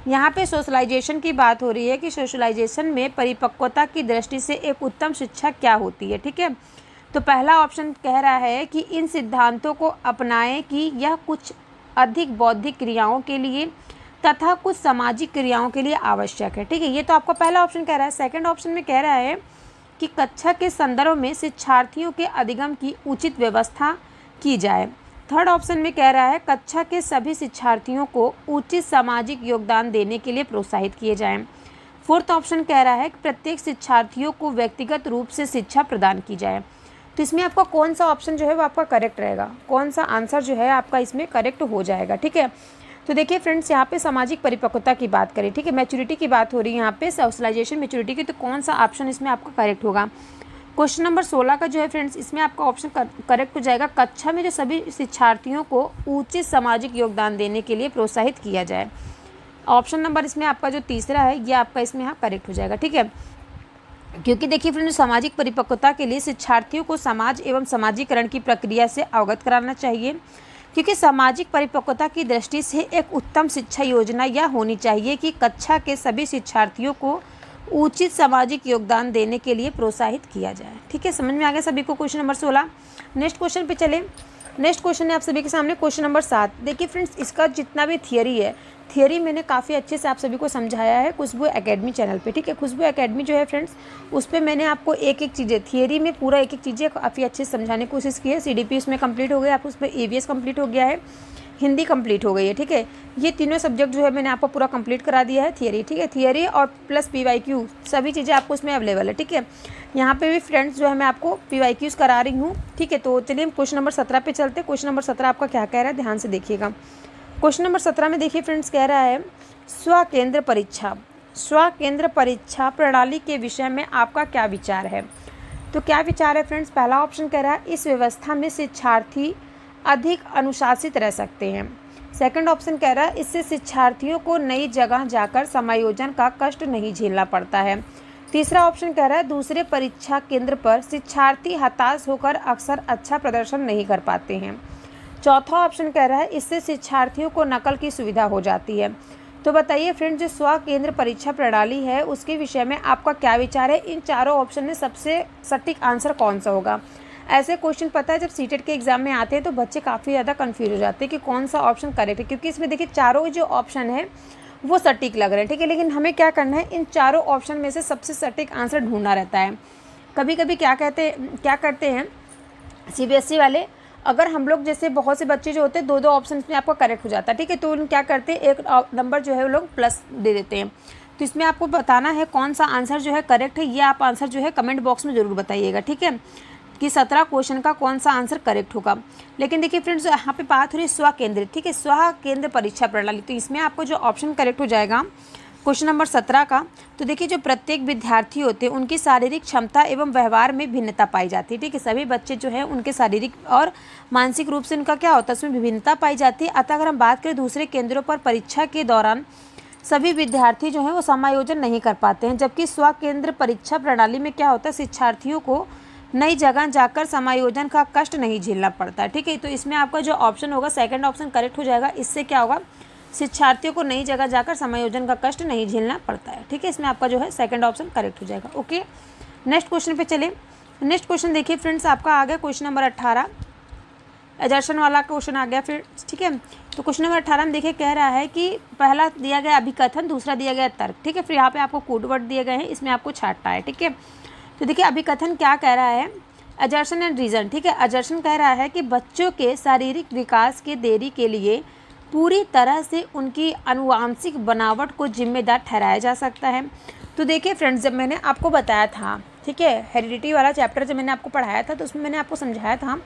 यहाँ पे सोशलाइजेशन की बात हो रही है कि सोशलाइजेशन में परिपक्वता की दृष्टि से एक उत्तम शिक्षा क्या होती है। ठीक है, तो पहला ऑप्शन कह रहा है कि इन सिद्धांतों को अपनाएं कि यह कुछ अधिक बौद्धिक क्रियाओं के लिए तथा कुछ सामाजिक क्रियाओं के लिए आवश्यक है। ठीक है, ये तो आपका पहला ऑप्शन कह रहा है। सेकंड ऑप्शन में कह रहा है कि कक्षा के संदर्भ में शिक्षार्थियों के अधिगम की उचित व्यवस्था की जाए। थर्ड ऑप्शन में कह रहा है कक्षा के सभी शिक्षार्थियों को उचित सामाजिक योगदान देने के लिए प्रोत्साहित किए जाएं। फोर्थ ऑप्शन कह रहा है कि प्रत्येक शिक्षार्थियों को व्यक्तिगत रूप से शिक्षा प्रदान की जाए। तो इसमें आपका कौन सा ऑप्शन जो है वो आपका करेक्ट रहेगा, कौन सा आंसर जो है आपका इसमें करेक्ट हो जाएगा। ठीक है, तो देखिए फ्रेंड्स, यहाँ पे सामाजिक परिपक्वता की बात करें, ठीक है, मैच्योरिटी की बात हो रही है यहाँ पे, सोशलाइजेशन मैच्योरिटी की, तो कौन सा ऑप्शन इसमें आपका करेक्ट होगा? क्वेश्चन नंबर 16 का जो है फ्रेंड्स इसमें आपका ऑप्शन करेक्ट हो जाएगा कक्षा में जो सभी शिक्षार्थियों को उचित सामाजिक योगदान देने के लिए प्रोत्साहित किया जाए। ऑप्शन नंबर इसमें आपका जो तीसरा है ये आपका इसमें यहाँ करेक्ट हो जाएगा। ठीक है, क्योंकि देखिए फ्रेंड्स सामाजिक परिपक्वता के लिए शिक्षार्थियों को समाज एवं समाजीकरण की प्रक्रिया से अवगत कराना चाहिए, क्योंकि सामाजिक परिपक्वता की दृष्टि से एक उत्तम शिक्षा योजना यह होनी चाहिए कि कक्षा के सभी शिक्षार्थियों को उचित सामाजिक योगदान देने के लिए प्रोत्साहित किया जाए। ठीक है, समझ में आ गया सभी को क्वेश्चन नंबर 16। नेक्स्ट क्वेश्चन पे चले। नेक्स्ट क्वेश्चन है आप सभी के सामने क्वेश्चन नंबर 7। देखिए फ्रेंड्स, इसका जितना भी थियरी है, थियरी मैंने काफ़ी अच्छे से आप सभी को समझाया है खुशबू एकेडमी चैनल पे। ठीक है, खुशबू एकेडमी जो है फ्रेंड्स उस पर मैंने आपको एक एक चीज़ें थियरी में पूरा एक एक चीज़ें काफ़ी अच्छे से समझाने की कोशिश की है। CDP उसमें कंप्लीट हो गया, आप उस पर EVS कंप्लीट हो गया है, हिंदी कंप्लीट हो गई है। ठीक है, ये तीनों सब्जेक्ट जो है मैंने आपको पूरा कंप्लीट करा दिया है थियरी। ठीक है, थियरी और प्लस PYQ सभी चीज़ें आपको उसमें अवेलेबल है। ठीक है, यहाँ पे भी फ्रेंड्स जो है मैं आपको PYQs करा रही हूँ। ठीक है, तो चलिए हम क्वेश्चन नंबर 17 पे चलते हैं। क्वेश्चन नंबर 17 आपका क्या कह रहा है, ध्यान से देखिएगा। क्वेश्चन नंबर 17 में देखिए फ्रेंड्स कह रहा है स्वकेंद्र परीक्षा प्रणाली के विषय में आपका क्या विचार है? तो क्या विचार है फ्रेंड्स? पहला ऑप्शन कह रहा है इस व्यवस्था में शिक्षार्थी अधिक अनुशासित रह सकते हैं। सेकंड ऑप्शन कह रहा है इससे शिक्षार्थियों को नई जगह जाकर समायोजन का कष्ट नहीं झेलना पड़ता है। तीसरा ऑप्शन कह रहा है दूसरे परीक्षा केंद्र पर शिक्षार्थी हताश होकर अक्सर अच्छा प्रदर्शन नहीं कर पाते हैं। चौथा ऑप्शन कह रहा है इससे शिक्षार्थियों को नकल की सुविधा हो जाती है। तो बताइए फ्रेंड्स, जो स्व केंद्र परीक्षा प्रणाली है उसके विषय में आपका क्या विचार है? इन चारों ऑप्शन में सबसे सटीक आंसर कौन सा होगा? ऐसे क्वेश्चन पता है जब सीटेट के एग्जाम में आते हैं तो बच्चे काफ़ी ज़्यादा कंफ्यूज हो जाते हैं कि कौन सा ऑप्शन करेक्ट है, क्योंकि इसमें देखिए चारों जो ऑप्शन है वो सटीक लग रहे हैं, ठीक है। लेकिन हमें क्या करना है, इन चारों ऑप्शन में से सबसे सटीक आंसर ढूंढना रहता है। कभी कभी क्या करते हैं सीबीएसई वाले, अगर हम लोग जैसे बहुत से बच्चे जो होते हैं 2-2 ऑप्शन में आपका करेक्ट हो जाता है, ठीक है, तो उन क्या करते हैं एक नंबर जो है वो लोग प्लस दे देते हैं। तो इसमें आपको बताना है कौन सा आंसर जो है करेक्ट है, ये आप आंसर जो है कमेंट बॉक्स में ज़रूर बताइएगा, ठीक है, कि 17 क्वेश्चन का कौन सा आंसर करेक्ट होगा। लेकिन देखिए फ्रेंड्स, यहाँ पे बात हो रही है स्व केंद्रित, ठीक है, स्व केंद्र परीक्षा प्रणाली। तो इसमें आपको जो ऑप्शन करेक्ट हो जाएगा क्वेश्चन नंबर 17 का, तो देखिए जो प्रत्येक विद्यार्थी होते हैं उनकी शारीरिक क्षमता एवं व्यवहार में भिन्नता पाई जाती है, ठीक है। सभी बच्चे जो है उनके शारीरिक और मानसिक रूप से उनका क्या होता है, उसमें विभिन्नता पाई जाती है। अतः अगर हम बात करें दूसरे केंद्रों पर परीक्षा के दौरान सभी विद्यार्थी जो है वो समायोजन नहीं कर पाते हैं, जबकि स्व केंद्र परीक्षा प्रणाली में क्या होता है, शिक्षार्थियों को नई जगह जाकर समायोजन का कष्ट नहीं झेलना पड़ता है, ठीक है। तो इसमें आपका जो ऑप्शन होगा सेकंड ऑप्शन करेक्ट हो जाएगा। इससे क्या होगा, शिक्षार्थियों को नई जगह जाकर समायोजन का कष्ट नहीं झेलना पड़ता है, ठीक है। इसमें आपका जो है सेकंड ऑप्शन करेक्ट हो जाएगा। ओके, नेक्स्ट क्वेश्चन पे चले। नेक्स्ट क्वेश्चन देखिए फ्रेंड्स, आपका आ गया क्वेश्चन नंबर 18, एजर्शन वाला क्वेश्चन आ गया फिर, ठीक है। तो क्वेश्चन नंबर 18 में देखिए कह रहा है कि पहला दिया गया अभिकथन, दूसरा दिया गया तर्क, ठीक है। फिर यहाँ पे आपको कोड वर्ड दिए गए हैं, इसमें आपको छांटना है, ठीक है। तो देखिए अभिकथन क्या कह रहा है, एजर्शन एंड रीजन, ठीक है। एजर्शन कह रहा है कि बच्चों के शारीरिक विकास के देरी के लिए पूरी तरह से उनकी आनुवांशिक बनावट को जिम्मेदार ठहराया जा सकता है। तो देखिए फ्रेंड्स, जब मैंने आपको बताया था, ठीक है, हेरिडिटी वाला चैप्टर जब मैंने आपको पढ़ाया था, तो उसमें मैंने आपको समझाया था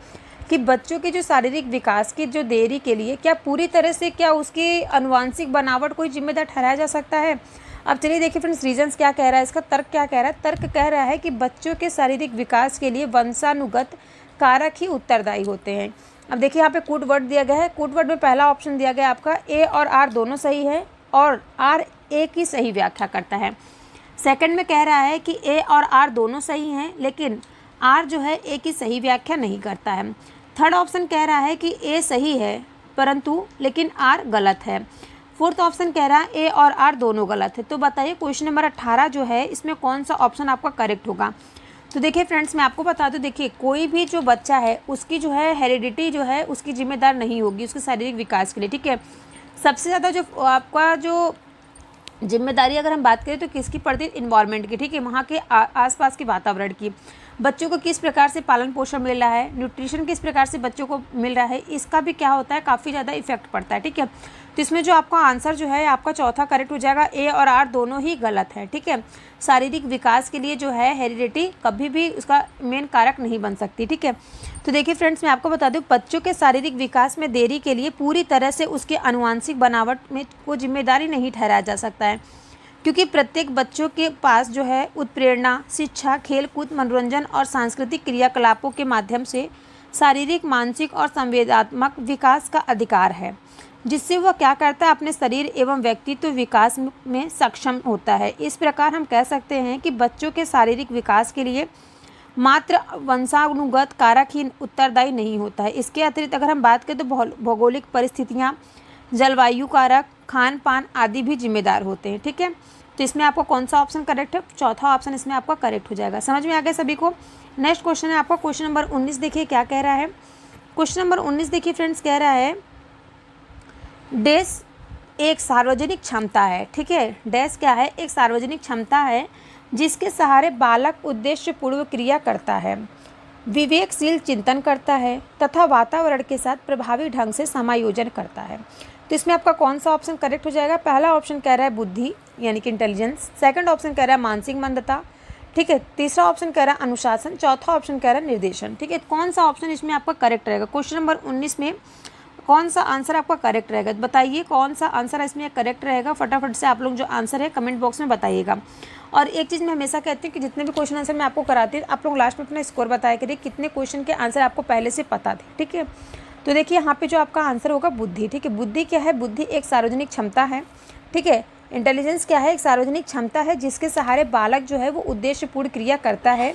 कि बच्चों के जो शारीरिक विकास की जो देरी के लिए क्या पूरी तरह से क्या उसकी आनुवांशिक बनावट को जिम्मेदार ठहराया जा सकता है। अब चलिए देखिए फ्रेंड्स, रीजंस क्या कह रहा है, इसका तर्क क्या कह रहा है। तर्क कह रहा है कि बच्चों के शारीरिक विकास के लिए वंशानुगत कारक ही उत्तरदायी होते हैं। अब देखिए यहाँ पे कोड वर्ड दिया गया है। कोड वर्ड में पहला ऑप्शन दिया गया आपका ए और आर दोनों सही है, और आर ए की सही व्याख्या करता है। सेकंड में कह रहा है कि ए और आर दोनों सही हैं, लेकिन आर जो है ए की सही व्याख्या नहीं करता है। थर्ड ऑप्शन कह रहा है कि ए सही है परंतु लेकिन आर गलत है। फोर्थ ऑप्शन कह रहा है ए और आर दोनों गलत है। तो बताइए क्वेश्चन नंबर 18 जो है इसमें कौन सा ऑप्शन आपका करेक्ट होगा। तो देखिए फ्रेंड्स, मैं आपको बता दूं, देखिए कोई भी जो बच्चा है उसकी जो है हेरिडिटी जो है उसकी जिम्मेदार नहीं होगी उसके शारीरिक विकास के लिए, ठीक है। सबसे ज़्यादा जो आपका जो जिम्मेदारी अगर हम बात करें तो किसकी पड़ती है, इन्वायरमेंट की, ठीक है, वहाँ के आसपास के वातावरण की। बच्चों को किस प्रकार से पालन पोषण मिल रहा है, न्यूट्रिशन किस प्रकार से बच्चों को मिल रहा है, इसका भी क्या होता है, काफ़ी ज़्यादा इफेक्ट पड़ता है, ठीक है। तो इसमें जो आपका आंसर जो है आपका चौथा करेक्ट हो जाएगा। ए और आर दोनों ही गलत है, ठीक है। शारीरिक विकास के लिए जो है हेरिडिटी कभी भी उसका मेन कारक नहीं बन सकती, ठीक है। तो देखिए फ्रेंड्स, मैं आपको बता दूं, बच्चों के शारीरिक विकास में देरी के लिए पूरी तरह से उसके आनुवांशिक बनावट में को जिम्मेदारी नहीं ठहराया जा सकता है, क्योंकि प्रत्येक बच्चों के पास जो है उत्प्रेरणा, शिक्षा, खेलकूद, मनोरंजन और सांस्कृतिक क्रियाकलापों के माध्यम से शारीरिक, मानसिक और संवेदनात्मक विकास का अधिकार है, जिससे वह क्या करता है, अपने शरीर एवं व्यक्तित्व विकास में सक्षम होता है। इस प्रकार हम कह सकते हैं कि बच्चों के शारीरिक विकास के लिए मात्र वंशानुगत कारक ही उत्तरदायी नहीं होता है। इसके अतिरिक्त अगर हम बात करें तो भौगोलिक परिस्थितियाँ, जलवायु कारक, खान पान आदि भी जिम्मेदार होते हैं, ठीक है। तो इसमें आपका कौन सा ऑप्शन करेक्ट है, चौथा ऑप्शन इसमें आपका करेक्ट हो जाएगा। समझ में आ गया सभी को। नेक्स्ट क्वेश्चन है आपका क्वेश्चन नंबर 19, देखिए क्या कह रहा है। क्वेश्चन नंबर 19 देखिए फ्रेंड्स, कह रहा है डैश एक सार्वजनिक क्षमता है, ठीक है। डैश क्या है, एक सार्वजनिक क्षमता है जिसके सहारे बालक उद्देश्य पूर्व क्रिया करता है, विवेकशील चिंतन करता है तथा वातावरण के साथ प्रभावी ढंग से समायोजन करता है। तो इसमें आपका कौन सा ऑप्शन करेक्ट हो जाएगा। पहला ऑप्शन कह रहा है बुद्धि यानी कि इंटेलिजेंस, सेकंड ऑप्शन कह रहा है मानसिक मंदता, ठीक है, तीसरा ऑप्शन कह रहा है अनुशासन, चौथा ऑप्शन कह रहा है निर्देशन, ठीक है। कौन सा ऑप्शन इसमें आपका करेक्ट रहेगा। क्वेश्चन नंबर 19 में कौन सा आंसर आपका करेक्ट रहेगा, बताइए कौन सा आंसर इसमें करेक्ट रहेगा। फटाफट से आप लोग जो आंसर है कमेंट बॉक्स में बताइएगा। और एक चीज़ मैं हमेशा कहती हूँ कि जितने भी क्वेश्चन आंसर मैं आपको कराती हूँ, आप लोग लास्ट में अपना स्कोर बताया करिए कितने क्वेश्चन के आंसर आपको पहले से पता थे, ठीक है। तो देखिए यहाँ पे जो आपका आंसर होगा बुद्धि, ठीक है। बुद्धि क्या है, बुद्धि एक सार्वजनिक क्षमता है, ठीक है। इंटेलिजेंस क्या है, एक सार्वजनिक क्षमता है जिसके सहारे बालक जो है वो उद्देश्यपूर्ण क्रिया करता है,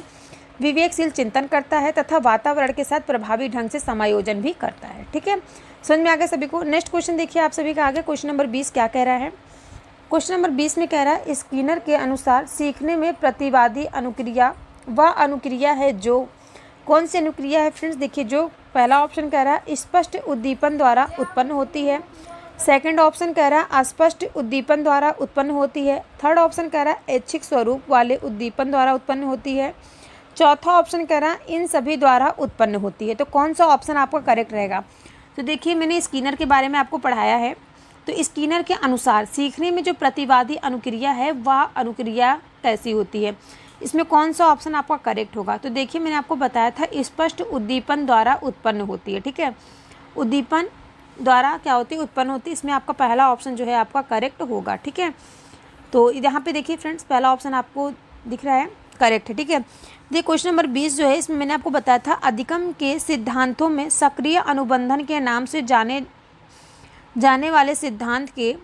विवेकशील चिंतन करता है तथा वातावरण के साथ प्रभावी ढंग से समायोजन भी करता है, ठीक है। समझ में आ गया सभी को। नेक्स्ट क्वेश्चन देखिए आप सभी का आगे क्वेश्चन नंबर 20 क्या कह रहा है। क्वेश्चन नंबर 20 में कह रहा है स्किनर के अनुसार सीखने में प्रतिवादी अनुक्रिया वह अनुक्रिया है जो, कौन सी अनुक्रिया है फ्रेंड्स, देखिए जो पहला ऑप्शन कह रहा है स्पष्ट उद्दीपन द्वारा उत्पन्न होती है, सेकंड ऑप्शन कह रहा है अस्पष्ट उद्दीपन द्वारा उत्पन्न होती है। थर्ड ऑप्शन कह रहा है ऐच्छिक स्वरूप वाले उद्दीपन द्वारा उत्पन्न होती है। चौथा ऑप्शन कह रहा है इन सभी द्वारा उत्पन्न होती है। तो कौन सा ऑप्शन आपका करेक्ट रहेगा? तो देखिए, मैंने स्किनर के बारे में आपको पढ़ाया है। तो स्किनर के अनुसार सीखने में जो प्रतिवादी अनुक्रिया है वह अनुक्रिया कैसी होती है, इसमें कौन सा ऑप्शन आपका करेक्ट होगा? तो देखिए, मैंने आपको बताया था स्पष्ट उद्दीपन द्वारा उत्पन्न होती है। ठीक है, उद्दीपन द्वारा क्या होती है? उत्पन्न होती है। इसमें आपका पहला ऑप्शन जो है आपका करेक्ट होगा। ठीक है, तो यहाँ पे देखिए फ्रेंड्स, पहला ऑप्शन आपको दिख रहा है करेक्ट है। ठीक है, देखिए क्वेश्चन नंबर 20 जो है, इसमें मैंने आपको बताया था अधिगम के सिद्धांतों में सक्रिय अनुबंधन के नाम से जाने वाले सिद्धांत के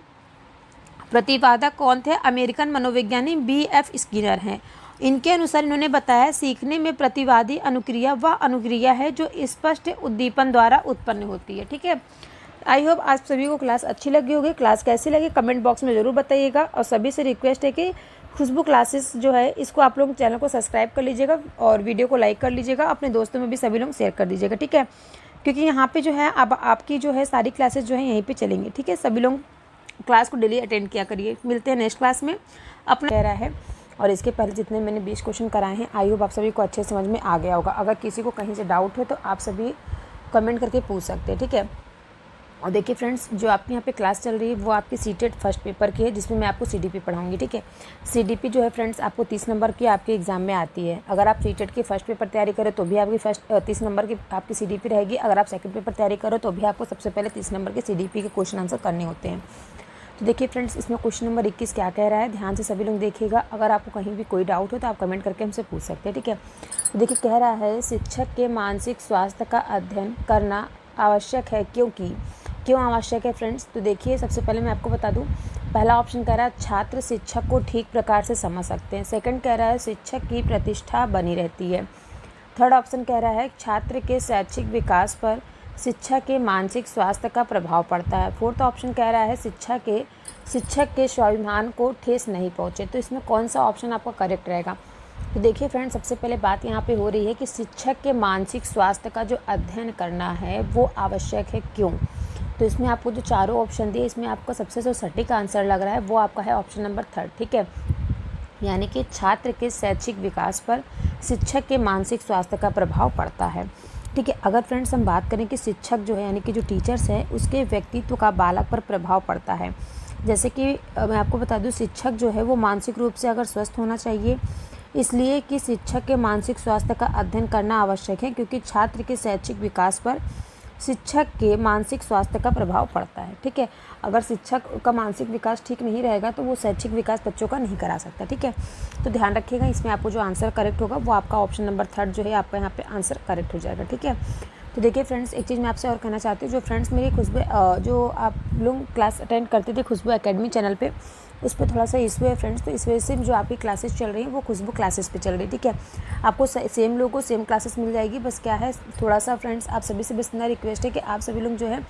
प्रतिपादक कौन थे? अमेरिकन मनोवैज्ञानिक B.F. स्किनर हैं। इनके अनुसार इन्होंने बताया सीखने में प्रतिवादी अनुक्रिया वह अनुक्रिया है जो स्पष्ट उद्दीपन द्वारा उत्पन्न होती है। ठीक है, आई होप आप सभी को क्लास अच्छी लगी होगी। क्लास कैसी लगी कमेंट बॉक्स में ज़रूर बताइएगा। और सभी से रिक्वेस्ट है कि खुशबू क्लासेस जो है इसको आप लोग चैनल को सब्सक्राइब कर लीजिएगा और वीडियो को लाइक कर लीजिएगा, अपने दोस्तों में भी सभी लोग शेयर कर दीजिएगा। ठीक है, क्योंकि यहाँ पे जो है अब आपकी जो है सारी क्लासेस जो है यहीं पे चलेंगी। ठीक है, सभी लोग क्लास को डेली अटेंड किया करिए। मिलते हैं नेक्स्ट क्लास में। अपना कह रहा है और इसके पहले जितने मैंने 20 क्वेश्चन कराए हैं आई होप आप सभी को अच्छे समझ में आ गया होगा। अगर किसी को कहीं से डाउट है तो आप सभी कमेंट करके पूछ सकते हैं। ठीक है, और देखिए फ्रेंड्स, जो आपके यहाँ पे क्लास चल रही है वो आपकी सीटेट फर्स्ट पेपर की है, जिसमें मैं आपको CDP पढ़ाऊंगी। ठीक है, CDP जो है फ्रेंड्स आपको 30 नंबर की आपके एग्जाम में आती है। अगर आप सीटेट की फर्स्ट पेपर तैयारी करें तो भी आपकी 30 नंबर की आपकी CDP रहेगी। अगर आप सेकंड पेपर तैयारी करो तो भी आपको सबसे पहले 30 नंबर के CDP के क्वेश्चन आंसर करने होते हैं। तो देखिए फ्रेंड्स, इसमें क्वेश्चन नंबर 21 क्या कह रहा है, ध्यान से सभी लोग देखिएगा। अगर आपको कहीं भी कोई डाउट हो तो आप कमेंट करके हमसे पूछ सकते हैं। ठीक है, तो देखिए कह रहा है शिक्षक के मानसिक स्वास्थ्य का अध्ययन करना आवश्यक है क्यों आवश्यक है फ्रेंड्स? तो देखिए, सबसे पहले मैं आपको बता दूं, पहला ऑप्शन कह रहा है छात्र शिक्षक को ठीक प्रकार से समझ सकते हैं। सेकंड कह रहा है शिक्षक की प्रतिष्ठा बनी रहती है। थर्ड ऑप्शन कह रहा है छात्र के शैक्षिक विकास पर शिक्षा के मानसिक स्वास्थ्य का प्रभाव पड़ता है। फोर्थ ऑप्शन कह रहा है शिक्षक के स्वाभिमान को ठेस नहीं पहुँचे। तो इसमें कौन सा ऑप्शन आपका करेक्ट रहेगा? तो देखिए फ्रेंड्स, सबसे पहले बात यहाँ पे हो रही है कि शिक्षक के मानसिक स्वास्थ्य का जो अध्ययन करना है वो आवश्यक है क्यों? तो इसमें आपको जो चारों ऑप्शन दिए, इसमें आपका सबसे जो सटीक आंसर लग रहा है वो आपका है ऑप्शन नंबर 3। ठीक है, यानी कि छात्र के शैक्षिक विकास पर शिक्षक के मानसिक स्वास्थ्य का प्रभाव पड़ता है। ठीक है, अगर फ्रेंड्स हम बात करें कि शिक्षक जो है यानी कि जो टीचर्स है उसके व्यक्तित्व का बालक पर प्रभाव पड़ता है। जैसे कि मैं आपको बता दूं, शिक्षक जो है वो मानसिक रूप से अगर स्वस्थ होना चाहिए, इसलिए कि शिक्षक के मानसिक स्वास्थ्य का अध्ययन करना आवश्यक है, क्योंकि छात्र के शैक्षिक विकास पर शिक्षक के मानसिक स्वास्थ्य का प्रभाव पड़ता है। ठीक है, अगर शिक्षक का मानसिक विकास ठीक नहीं रहेगा तो वो शैक्षिक विकास बच्चों का नहीं करा सकता। ठीक है, तो ध्यान रखिएगा, इसमें आपको जो आंसर करेक्ट होगा वो आपका ऑप्शन नंबर 3 जो है आपका यहाँ पे आंसर करेक्ट हो जाएगा। ठीक है, तो देखिए फ्रेंड्स, एक चीज़ मैं आपसे और कहना चाहती हूँ, जो फ्रेंड्स मेरी खुशबू जो आप लोग क्लास अटेंड करते थे खुशबू एकेडमी चैनल पे, उस पर थोड़ा सा इशू है फ्रेंड्स। तो इस वजह से जो आपकी क्लासेस चल रही हैं वो खुशबू क्लासेस पे चल रही है। ठीक है, आपको सेम लोगों को सेम क्लासेस मिल जाएगी। बस क्या है, थोड़ा सा फ्रेंड्स आप सभी से बस इतना रिक्वेस्ट है कि आप सभी लोग जो है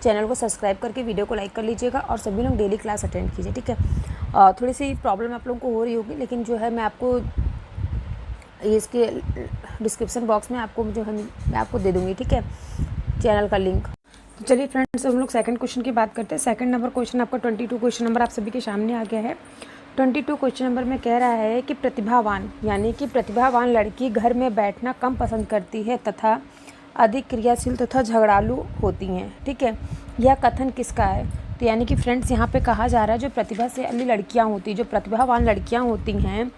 चैनल को सब्सक्राइब करके वीडियो को लाइक कर लीजिएगा और सभी लोग डेली क्लास अटेंड कीजिए। ठीक है, थोड़ी सी प्रॉब्लम आप लोगों को हो रही होगी, लेकिन जो है मैं आपको इसके डिस्क्रिप्शन बॉक्स में आपको जो है मैं आपको दे दूँगी। ठीक है, चैनल का लिंक। तो चलिए फ्रेंड्स, हम लोग सेकंड क्वेश्चन की बात करते हैं। सेकंड नंबर क्वेश्चन आपका 22 क्वेश्चन नंबर आप सभी के सामने आ गया है। 22 क्वेश्चन नंबर में कह रहा है कि प्रतिभावान यानी कि प्रतिभावान लड़की घर में बैठना कम पसंद करती है तथा अधिक क्रियाशील तथा झगड़ालू होती हैं। ठीक है, यह कथन किसका है? तो यानी कि फ्रेंड्स यहाँ पे कहा जा रहा है जो प्रतिभाशाली लड़कियाँ होती, जो प्रतिभावान लड़कियाँ होती हैं,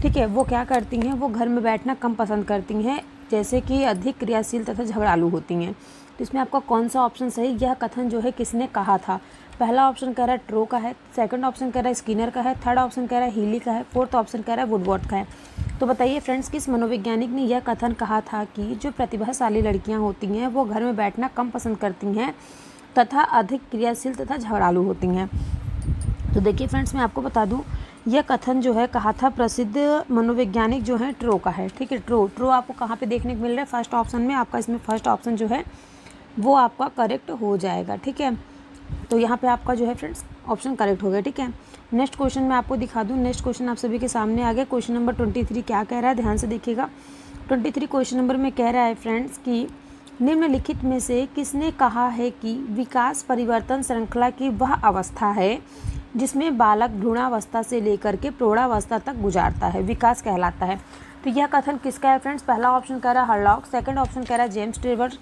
ठीक है, वो क्या करती हैं, वो घर में बैठना कम पसंद करती हैं, जैसे कि अधिक क्रियाशील तथा झगड़ालू होती हैं। तो इसमें आपका कौन सा ऑप्शन सही? यह कथन जो है किसने कहा था? पहला ऑप्शन कह रहा है ट्रो का है, सेकंड ऑप्शन कह रहा है स्किनर का है, थर्ड ऑप्शन कह रहा है हीली का है, फोर्थ ऑप्शन कह रहा है वुडवर्ड का है। तो बताइए फ्रेंड्स, किस मनोवैज्ञानिक ने यह कथन कहा था कि जो प्रतिभाशाली लड़कियां होती हैं वो घर में बैठना कम पसंद करती हैं तथा अधिक क्रियाशील तथा झगड़ालू होती हैं? तो देखिए फ्रेंड्स, मैं आपको बता दूं, यह कथन जो है कहा था प्रसिद्ध मनोवैज्ञानिक जो है ट्रो का है। ठीक है, ट्रो आपको कहाँ पे देखने को मिल रहा है? फर्स्ट ऑप्शन में आपका, इसमें फर्स्ट ऑप्शन जो है वो आपका करेक्ट हो जाएगा। ठीक है, तो यहाँ पे आपका जो है फ्रेंड्स ऑप्शन करेक्ट हो गया। ठीक है, नेक्स्ट क्वेश्चन मैं आपको दिखा दूँ। नेक्स्ट क्वेश्चन आप सभी के सामने आ गया। क्वेश्चन नंबर 23 क्या कह रहा है, ध्यान से देखिएगा। 23 क्वेश्चन नंबर में कह रहा है फ्रेंड्स कि निम्नलिखित में से किसने कहा है कि विकास परिवर्तन श्रृंखला की वह अवस्था है जिसमें बालक भ्रूणावस्था से लेकर के प्रौढ़ावस्था तक गुजारता है, विकास कहलाता है। तो यह कथन किसका है फ्रेंड्स? पहला ऑप्शन कह रहा है हर्लॉक, सेकंड ऑप्शन कह रहा है जेम्स ट्रेवर,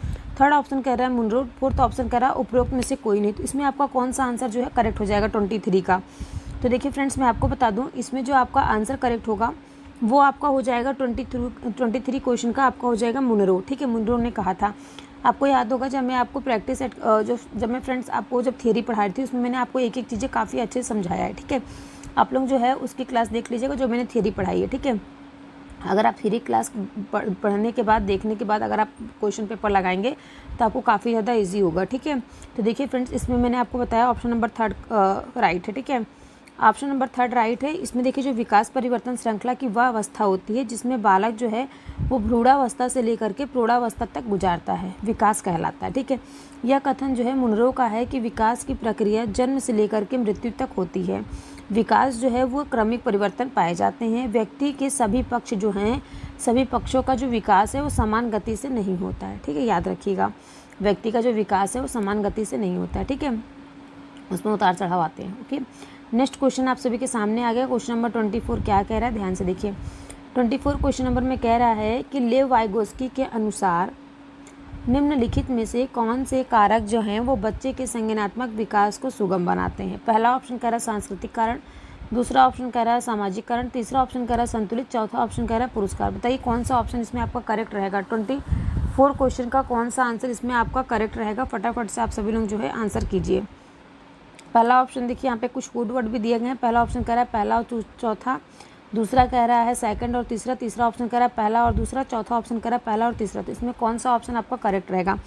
थर्ड ऑप्शन कह रहा है मुनरो, फोर्थ ऑप्शन कह रहा है उपरोक्त में से कोई नहीं। तो इसमें आपका कौन सा आंसर जो है करेक्ट हो जाएगा 23 का? तो देखिए फ्रेंड्स, मैं आपको बता दूं, इसमें जो आपका आंसर करेक्ट होगा वो आपका हो जाएगा 23 क्वेश्चन का आपका हो जाएगा मुनरो। ठीक है, मुनरो ने कहा था। आपको याद होगा जब मैं आपको प्रैक्टिस सेट जब मैं फ्रेंड्स आपको जब थियरी पढ़ा रही थी उसमें मैंने आपको एक एक चीज़ें काफ़ी अच्छे से समझाया है। ठीक है, आप लोग जो है उसकी क्लास देख लीजिएगा जो मैंने थियरी पढ़ाई है। ठीक है, अगर आप थियरी क्लास पढ़ने के बाद देखने के बाद अगर आप क्वेश्चन पेपर लगाएंगे तो आपको काफ़ी ज़्यादा इजी होगा। ठीक है, तो देखिए फ्रेंड्स, इसमें मैंने आपको बताया ऑप्शन नंबर 3 राइट है। ठीक है, ऑप्शन नंबर 3 राइट है। इसमें देखिए जो विकास परिवर्तन श्रृंखला की वह अवस्था होती है जिसमें बालक जो है वो भ्रूणावस्था से लेकर के प्रौढ़ावस्था तक गुजारता है, विकास कहलाता है। ठीक है, यह कथन जो है मुनरो का है कि विकास की प्रक्रिया जन्म से लेकर के मृत्यु तक होती है। विकास जो है वो क्रमिक परिवर्तन पाए जाते हैं। व्यक्ति के सभी पक्ष जो हैं, सभी पक्षों का जो विकास है वो समान गति से नहीं होता है। ठीक है, याद रखिएगा, व्यक्ति का जो विकास है वो समान गति से नहीं होता है। ठीक है, उसमें उतार चढ़ाव आते हैं। ओके, नेक्स्ट क्वेश्चन आप सभी के सामने आ गया। क्वेश्चन नंबर 24 क्या कह रहा है, ध्यान से देखिए। 24 क्वेश्चन नंबर में कह रहा है कि लेव वाइगोस्की के अनुसार निम्नलिखित में से कौन से कारक जो हैं वो बच्चे के संज्ञानात्मक विकास को सुगम बनाते हैं? पहला ऑप्शन कह रहा है सांस्कृतिक कारण, दूसरा ऑप्शन कह रहा है सामाजिक कारण, तीसरा ऑप्शन कह रहा है संतुलित, चौथा ऑप्शन कह रहा है पुरस्कार। बताइए कौन सा ऑप्शन इसमें आपका करेक्ट रहेगा? 24 क्वेश्चन का कौन सा आंसर इसमें आपका करेक्ट रहेगा? फटाफट से आप सभी लोग जो है आंसर कीजिए। पहला ऑप्शन देखिए, यहाँ पे कुछ कोड वर्ड भी दिए गए हैं। पहला ऑप्शन कह रहा है पहला और चौथा, दूसरा कह रहा है सेकंड और तीसरा, तीसरा ऑप्शन कह रहा है पहला और दूसरा, चौथा ऑप्शन कह रहा है पहला और तीसरा। तो इसमें कौन सा ऑप्शन आपका करेक्ट रहेगा?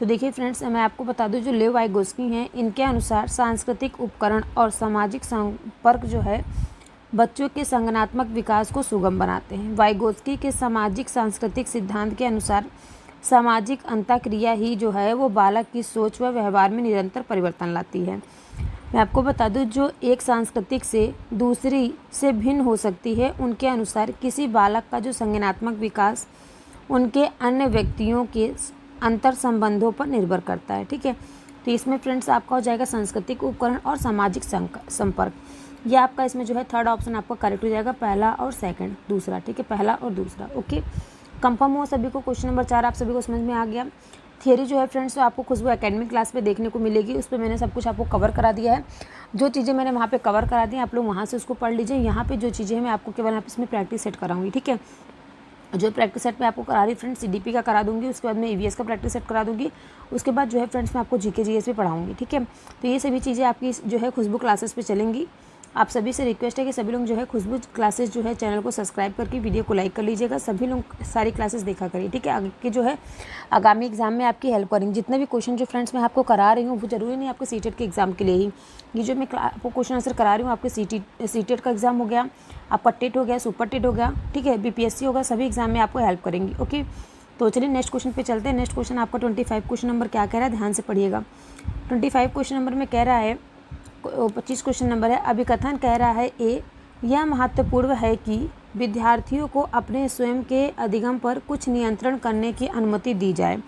तो देखिए फ्रेंड्स, मैं आपको बता दूं, जो लेव वाइगोस्की हैं इनके अनुसार सांस्कृतिक उपकरण और सामाजिक संपर्क जो है बच्चों के संज्ञानात्मक विकास को सुगम बनाते हैं। वाइगोस्की के सामाजिक सांस्कृतिक सिद्धांत के अनुसार सामाजिक अंतःक्रिया ही जो है वो बालक की सोच व व्यवहार में निरंतर परिवर्तन लाती है। मैं आपको बता दूं, जो एक सांस्कृतिक से दूसरी से भिन्न हो सकती है, उनके अनुसार किसी बालक का जो संज्ञानात्मक विकास उनके अन्य व्यक्तियों के अंतर संबंधों पर निर्भर करता है। ठीक है, तो इसमें फ्रेंड्स आपका हो जाएगा सांस्कृतिक उपकरण और सामाजिक संपर्क। ये आपका इसमें जो है थर्ड ऑप्शन आपका करेक्ट हो जाएगा, पहला और सेकंड, दूसरा। ठीक है, पहला और दूसरा। ओके, कंफर्म हो सभी को? क्वेश्चन नंबर 4 आप सभी को समझ में आ गया। थियरी जो है फ्रेंड्स तो आपको खुशबू एकेडमिक क्लास पे देखने को मिलेगी, उस पर मैंने सब कुछ आपको कवर करा दिया है। जो चीज़ें मैंने वहाँ पे कवर करा दी आप लोग वहाँ से उसको पढ़ लीजिए। यहाँ पे जो चीज़ें हैं मैं आपको केवल यहाँ पे इसमें प्रैक्टिस सेट कराऊंगी। ठीक है, जो प्रैक्टिस सेट मैं आपको करा रही फ्रेंड्स सीडीपी का करा दूंगी, उसके बाद मैं ईवीएस का प्रैक्टिस सेट करा दूंगी, उसके बाद जो है फ्रेंड्स मैं आपको जीके जीएस भी पढ़ाऊंगी। ठीक है, तो ये सभी चीज़ें आपकी जो है खुशबू क्लासेस पे चलेंगी। आप सभी से रिक्वेस्ट है कि सभी लोग जो है खुशबू क्लासेस जो है चैनल को सब्सक्राइब करके वीडियो को लाइक कर लीजिएगा। सभी लोग सारी क्लासेस देखा करिए। ठीक है, आगे के जो है आगामी एग्जाम में आपकी हेल्प करेंगे। जितने भी क्वेश्चन जो फ्रेंड्स मैं आपको करा रही हूँ वो जरूरी नहीं आपके सीटेट के एग्जाम के लिए ही, ये जो मैं आपको क्वेश्चन आंसर करा रही हूँ आपके सीटेट का एग्जाम हो गया, आपका टेट हो गया, सुपर टेट हो गया, ठीक है, बीपीएससी होगा, सभी एग्जाम में आपको हेल्प करेंगी। ओके, तो चलिए नेक्स्ट क्वेश्चन पे चलते हैं। नेक्स्ट क्वेश्चन आपका 25 क्वेश्चन नंबर क्या कह रहा है, ध्यान से पढ़िएगा। 25 क्वेश्चन नंबर में कह रहा है, 25 क्वेश्चन नंबर है, अभिकथन कह रहा है ए, यह महत्वपूर्ण है कि विद्यार्थियों को अपने स्वयं के अधिगम पर कुछ नियंत्रण करने की अनुमति दी जाए।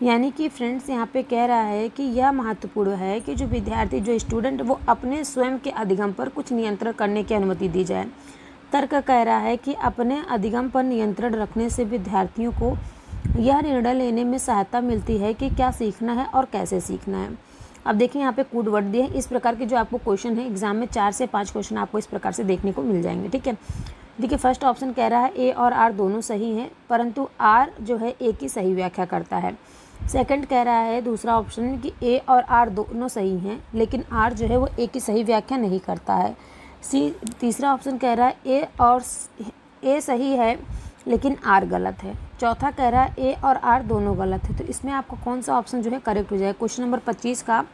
यानी कि फ्रेंड्स यहाँ पे कह रहा है कि यह महत्वपूर्ण है कि जो विद्यार्थी जो स्टूडेंट वो अपने स्वयं के अधिगम पर कुछ नियंत्रण करने की अनुमति दी जाए। तर्क कह रहा है कि अपने अधिगम पर नियंत्रण रखने से विद्यार्थियों को यह निर्णय लेने में सहायता मिलती है कि क्या सीखना है और कैसे सीखना है। अब देखिए यहाँ पे कोड वर्ड दिए हैं, इस प्रकार के जो आपको क्वेश्चन है एग्जाम में 4 से 5 क्वेश्चन आपको इस प्रकार से देखने को मिल जाएंगे। ठीक है, देखिए फर्स्ट ऑप्शन कह रहा है ए और आर दोनों सही हैं, परंतु आर जो है ए की सही व्याख्या करता है। सेकंड कह रहा है दूसरा ऑप्शन कि ए और आर दोनों सही हैं, लेकिन आर जो है वो ए की सही व्याख्या नहीं करता है। सी तीसरा ऑप्शन कह रहा है ए और ए सही है लेकिन आर गलत है। चौथा कह रहा है ए और आर दोनों गलत है। तो इसमें आपका कौन सा ऑप्शन जो है करेक्ट हो जाएगा? क्वेश्चन नंबर 25 का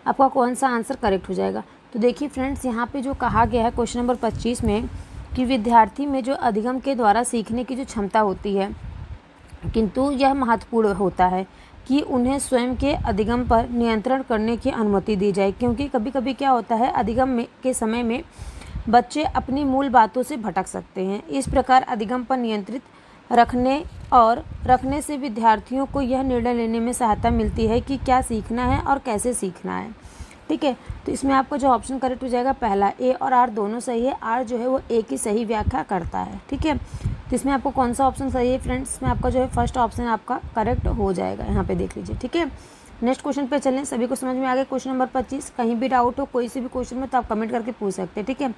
आपका कौन सा आंसर करेक्ट हो जाएगा? तो देखिए फ्रेंड्स, यहाँ पे जो कहा गया है क्वेश्चन नंबर 25 में कि विद्यार्थी में जो अधिगम के द्वारा सीखने की जो क्षमता होती है, किंतु यह महत्वपूर्ण होता है कि उन्हें स्वयं के अधिगम पर नियंत्रण करने की अनुमति दी जाए, क्योंकि कभी कभी क्या होता है अधिगम के समय में बच्चे अपनी मूल बातों से भटक सकते हैं। इस प्रकार अधिगम पर नियंत्रित रखने और रखने से विद्यार्थियों को यह निर्णय लेने में सहायता मिलती है कि क्या सीखना है और कैसे सीखना है। ठीक है, तो इसमें आपका जो ऑप्शन करेक्ट हो जाएगा पहला, ए और आर दोनों सही है। आर जो है वो ए की सही व्याख्या करता है। ठीक है, तो इसमें आपको कौन सा ऑप्शन सही है फ्रेंड्स, इसमें आपका जो है फर्स्ट ऑप्शन आपका करेक्ट हो जाएगा, यहाँ पे देख लीजिए। ठीक है, नेक्स्ट क्वेश्चन पे चलें। सभी को समझ में आ गया क्वेश्चन नंबर 25। कहीं भी डाउट हो कोई से भी क्वेश्चन में तो आप कमेंट करके पूछ सकते हैं। ठीक है,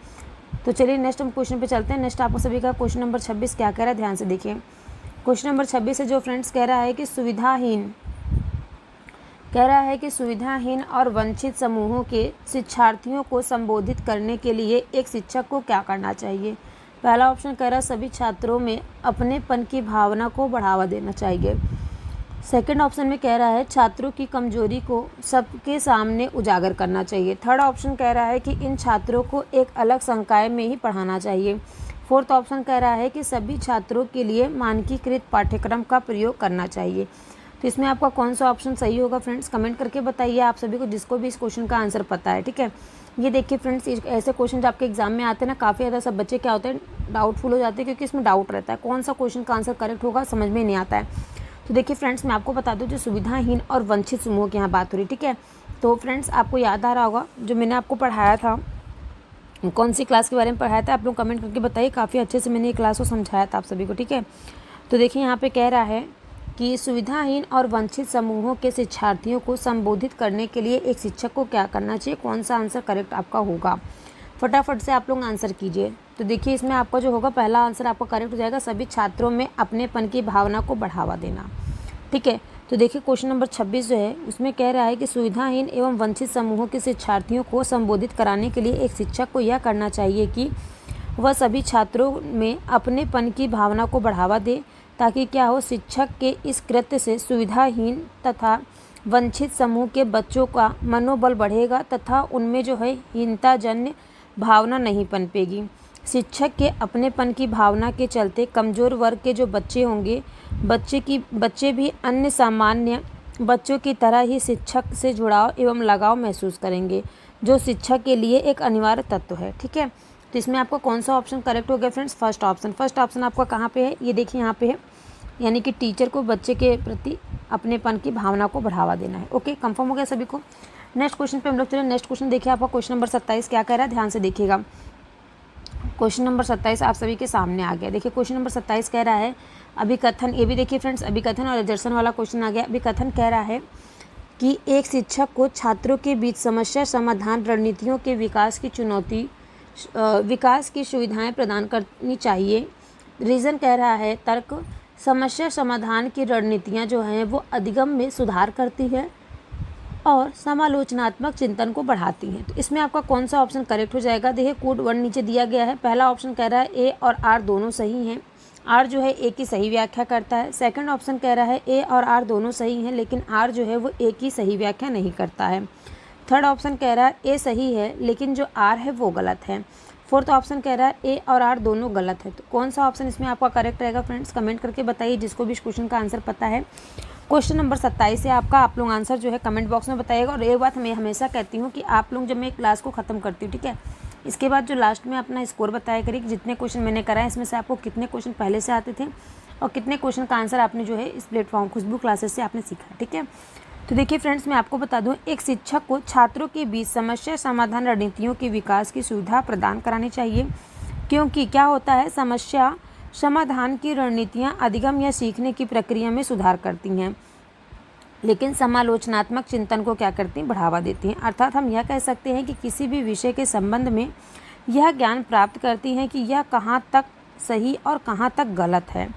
तो चलिए नेक्स्ट हम क्वेश्चन पे चलते हैं। नेक्स्ट आपको सभी का क्वेश्चन नंबर 26 क्या कह रहा है, ध्यान से देखिए। क्वेश्चन नंबर 26 है जो फ्रेंड्स कह रहा है कि सुविधाहीन और वंचित समूहों के शिक्षार्थियों को संबोधित करने के लिए एक शिक्षक को क्या करना चाहिए। पहला ऑप्शन कह रहा है सभी छात्रों में अपनेपन की भावना को बढ़ावा देना चाहिए। सेकंड ऑप्शन में कह रहा है छात्रों की कमजोरी को सबके सामने उजागर करना चाहिए। थर्ड ऑप्शन कह रहा है कि इन छात्रों को एक अलग संकाय में ही पढ़ाना चाहिए। फोर्थ ऑप्शन कह रहा है कि सभी छात्रों के लिए मानकीकृत पाठ्यक्रम का प्रयोग करना चाहिए। तो इसमें आपका कौन सा ऑप्शन सही होगा फ्रेंड्स, कमेंट करके बताइए आप सभी को, जिसको भी इस क्वेश्चन का आंसर पता है। ठीक है, ये देखिए फ्रेंड्स, ऐसे क्वेश्चन आपके एग्जाम में आते हैं ना, काफ़ी ज़्यादा सब बच्चे क्या होते हैं डाउटफुल हो जाते हैं, क्योंकि इसमें डाउट रहता है कौन सा क्वेश्चन का आंसर करेक्ट होगा, समझ में नहीं आता है। तो देखिए फ्रेंड्स, मैं आपको बता दूं जो सुविधाहीन और वंचित समूह की यहाँ बात हो रही। ठीक है, तो फ्रेंड्स आपको याद आ रहा होगा जो मैंने आपको पढ़ाया था, कौन सी क्लास के बारे में पढ़ाया था, आप लोग कमेंट करके बताइए। काफ़ी अच्छे से मैंने ये क्लास को समझाया था आप सभी को। ठीक है, तो देखिए यहाँ पे कह रहा है कि सुविधाहीन और वंचित समूहों के शिक्षार्थियों को संबोधित करने के लिए एक शिक्षक को क्या करना चाहिए, कौन सा आंसर करेक्ट आपका होगा, फटाफट से आप लोग आंसर कीजिए। तो देखिए इसमें आपका जो होगा पहला आंसर आपका करेक्ट हो जाएगा, सभी छात्रों में अपनेपन की भावना को बढ़ावा देना। ठीक है, तो देखिए क्वेश्चन नंबर 26 जो है उसमें कह रहा है कि सुविधाहीन एवं वंचित समूहों के शिक्षार्थियों को संबोधित कराने के लिए एक शिक्षक को यह करना चाहिए कि वह सभी छात्रों में अपनेपन की भावना को बढ़ावा दे, ताकि क्या हो, शिक्षक के इस कृत्य से सुविधाहीन तथा वंचित समूह के बच्चों का मनोबल बढ़ेगा तथा उनमें जो है हीनताजन्य भावना नहीं पनपेगी। शिक्षक के अपनेपन की भावना के चलते कमज़ोर वर्ग के जो बच्चे होंगे, बच्चे भी अन्य सामान्य बच्चों की तरह ही शिक्षक से जुड़ाव एवं लगाव महसूस करेंगे, जो शिक्षक के लिए एक अनिवार्य तत्व है। ठीक है, तो इसमें आपका कौन सा ऑप्शन करेक्ट हो गया friends, first option. First option आपका कहाँ पे है, ये देखिए यहाँ पे है, यानी कि टीचर को बच्चे के प्रति अपनेपन की भावना को बढ़ावा देना है। ओके, कंफर्म हो गया सभी को। नेक्स्ट क्वेश्चन पे हम लोग चले। नेक्स्ट क्वेश्चन देखिए आपका क्वेश्चन नंबर 27 क्या कह रहा है, ध्यान से देखिएगा। क्वेश्चन नंबर 27 आप सभी के सामने आ गया। देखिए क्वेश्चन नंबर 27 कह रहा है अभिकथन, ये भी देखिए फ्रेंड्स अभिकथन और एजर्सन वाला क्वेश्चन आ गया। अभिकथन कह रहा है कि एक शिक्षक को छात्रों के बीच समस्या समाधान रणनीतियों के विकास की सुविधाएं प्रदान करनी चाहिए। रीज़न कह रहा है तर्क, समस्या समाधान की रणनीतियाँ जो हैं वो अधिगम में सुधार करती है और समालोचनात्मक चिंतन को बढ़ाती हैं। तो इसमें आपका कौन सा ऑप्शन करेक्ट हो जाएगा, देखिए कोड 1 नीचे दिया गया है। पहला ऑप्शन कह रहा है ए और आर दोनों सही हैं, आर जो है ए की सही व्याख्या करता है। सेकंड ऑप्शन कह रहा है ए और आर दोनों सही हैं, लेकिन आर जो है वो ए की सही व्याख्या नहीं करता है। थर्ड ऑप्शन कह रहा है ए सही है लेकिन जो आर है वो गलत है। फोर्थ ऑप्शन कह रहा है ए और आर दोनों गलत है। तो कौन सा ऑप्शन इसमें आपका करेक्ट रहेगा फ्रेंड्स, कमेंट करके बताइए, जिसको भी इस क्वेश्चन का आंसर पता है। क्वेश्चन नंबर 27 है आपका, आप लोग आंसर जो है कमेंट बॉक्स में बताइएगा। और एक बात मैं हमेशा कहती हूँ कि आप लोग जब मैं क्लास को ख़त्म करती हूँ, ठीक है, इसके बाद जो लास्ट में अपना स्कोर बताया करिए कि जितने क्वेश्चन मैंने कराए इसमें से आपको कितने क्वेश्चन पहले से आते थे और कितने क्वेश्चन का आंसर आपने जो है इस प्लेटफॉर्म खुशबू क्लासेस से आपने सीखा। ठीक है, तो देखिए फ्रेंड्स मैं आपको बता दूं, एक शिक्षक को छात्रों के बीच समस्या समाधान रणनीतियों के विकास की सुविधा प्रदान करानी चाहिए, क्योंकि क्या होता है, समस्या समाधान की रणनीतियां अधिगम या सीखने की प्रक्रिया में सुधार करती हैं, लेकिन समालोचनात्मक चिंतन को क्या करती हैं, बढ़ावा देती हैं। अर्थात हम यह कह सकते हैं कि किसी भी विषय के संबंध में यह ज्ञान प्राप्त करती हैं कि यह कहाँ तक सही और कहाँ तक गलत है।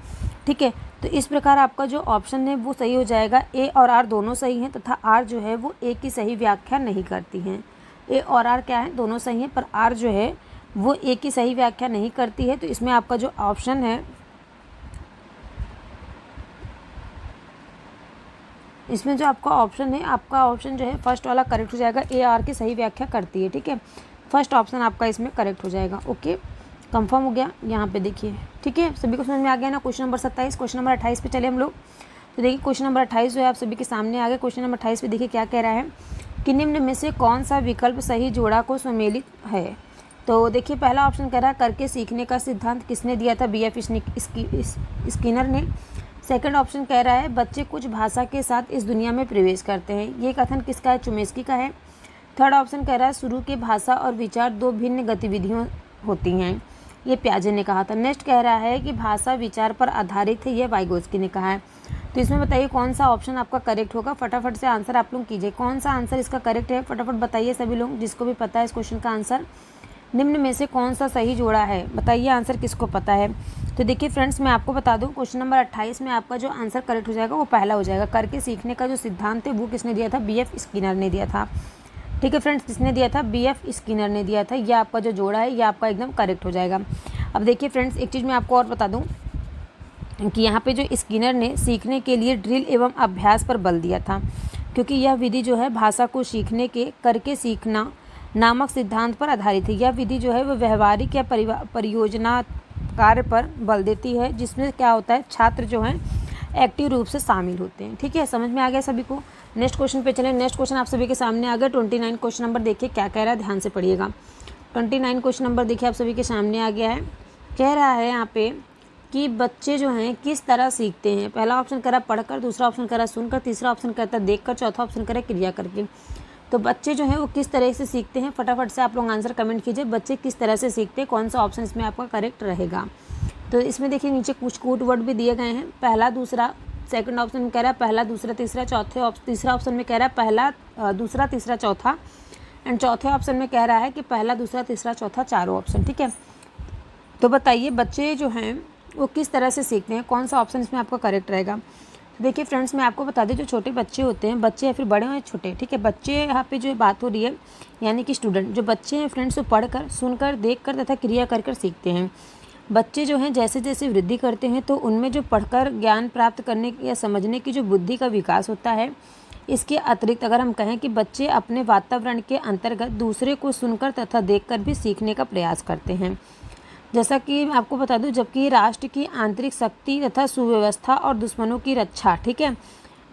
ठीक है, तो इस प्रकार आपका जो ऑप्शन है वो सही हो जाएगा। ए और आर दोनों सही हैं तथा आर जो है वो ए की सही व्याख्या नहीं करती हैं। ए और आर क्या है, दोनों सही हैं, पर आर जो है वो ए की सही व्याख्या नहीं करती है। तो इसमें आपका जो ऑप्शन है, इसमें जो आपका ऑप्शन है, आपका ऑप्शन जो है फर्स्ट वाला करेक्ट हो जाएगा, ए आर की सही व्याख्या करती है। ठीक है, फर्स्ट ऑप्शन आपका इसमें करेक्ट हो जाएगा। ओके, कंफर्म हो गया, यहाँ पे देखिए। ठीक है, सभी को समझ में आ गया ना। क्वेश्चन नंबर 27, क्वेश्चन नंबर 28 पे चले हम लोग। तो देखिए क्वेश्चन नंबर 28 जो है आप सभी के सामने आ गया। क्वेश्चन नंबर 28 पे देखिए क्या कह रहा है कि निम्न में से कौन सा विकल्प सही जोड़ा को सम्मिलित है। तो देखिए पहला ऑप्शन कह रहा है करके सीखने का सिद्धांत किसने दिया था, BF स्किनर ने। सेकंड ऑप्शन कह रहा है बच्चे कुछ भाषा के साथ इस दुनिया में प्रवेश करते हैं। ये कथन किसका है? चुमेस्की का है। थर्ड ऑप्शन कह रहा है शुरू के भाषा और विचार दो भिन्न गतिविधियों होती हैं। ये पियाजे ने कहा था। नेक्स्ट कह रहा है कि भाषा विचार पर आधारित है। यह वाइगोत्स्की ने कहा है। तो इसमें बताइए कौन सा ऑप्शन आपका करेक्ट होगा। फटाफट से आंसर आप लोग कीजिए। कौन सा आंसर इसका करेक्ट है फटाफट बताइए सभी लोग, जिसको भी पता है इस क्वेश्चन का आंसर। निम्न में से कौन सा सही जोड़ा है? बताइए आंसर किसको पता है। तो देखिए फ्रेंड्स, मैं आपको बता दूं क्वेश्चन नंबर 28 में आपका जो आंसर करेक्ट हो जाएगा वो पहला हो जाएगा। करके सीखने का जो सिद्धांत है वो किसने दिया था? BF स्किनर ने दिया था। ठीक है फ्रेंड्स, किसने दिया था? BF स्किनर ने दिया था। यह आपका जो जोड़ा है ये आपका एकदम करेक्ट हो जाएगा। अब देखिए फ्रेंड्स, एक चीज़ मैं आपको और बता दूँ कि यहाँ पे जो स्किनर ने सीखने के लिए ड्रिल एवं अभ्यास पर बल दिया था, क्योंकि यह विधि जो है भाषा को सीखने के करके सीखना नामक सिद्धांत पर आधारित है। यह विधि जो है वो व्यवहारिक या परियोजना कार्य पर बल देती है, जिसमें क्या होता है छात्र जो हैं एक्टिव रूप से शामिल होते हैं। ठीक है, समझ में आ गया सभी को। नेक्स्ट क्वेश्चन पे चलें। नेक्स्ट क्वेश्चन आप सभी के सामने आ गया। 29 क्वेश्चन नंबर देखिए क्या कह रहा है, ध्यान से पढ़िएगा। 29 क्वेश्चन नंबर देखिए आप सभी के सामने आ गया है। कह रहा है यहाँ पे कि बच्चे जो हैं किस तरह सीखते हैं। पहला ऑप्शन करा पढ़कर, दूसरा ऑप्शन करा सुनकर, तीसरा ऑप्शन कहता है देखकर, चौथा ऑप्शन करा क्रिया करके। तो बच्चे जो हैं वो किस तरह से सीखते हैं, फटाफट से आप लोग आंसर कमेंट कीजिए। बच्चे किस तरह से सीखते हैं, कौन सा ऑप्शन इसमें आपका करेक्ट रहेगा। तो इसमें देखिए नीचे कुछ कोड वर्ड भी दिए गए हैं। पहला दूसरा, सेकंड ऑप्शन में कह रहा है पहला दूसरा तीसरा, तीसरा ऑप्शन में कह रहा है पहला दूसरा तीसरा चौथा, एंड चौथे ऑप्शन में कह रहा है कि पहला दूसरा तीसरा चौथा चारों ऑप्शन। ठीक है, तो बताइए बच्चे जो हैं वो किस तरह से सीखते हैं, कौन सा ऑप्शन इसमें आपका करेक्ट रहेगा। देखिए फ्रेंड्स, मैं आपको बता दें जो छोटे बच्चे होते हैं, बच्चे या फिर बड़े हैं छोटे, ठीक है, बच्चे यहाँ पे जो बात हो रही है यानी कि स्टूडेंट, जो बच्चे हैं फ्रेंड्स वो पढ़कर, सुनकर, देखकर तथा क्रिया कर कर सीखते हैं। बच्चे जो हैं जैसे जैसे वृद्धि करते हैं तो उनमें जो पढ़कर ज्ञान प्राप्त करने या समझने की जो बुद्धि का विकास होता है, इसके अतिरिक्त अगर हम कहें कि बच्चे अपने वातावरण के अंतर्गत दूसरे को सुनकर तथा देखकर भी सीखने का प्रयास करते हैं। जैसा कि मैं आपको बता दूं, जबकि राष्ट्र की आंतरिक शक्ति तथा सुव्यवस्था और दुश्मनों की रक्षा, ठीक है,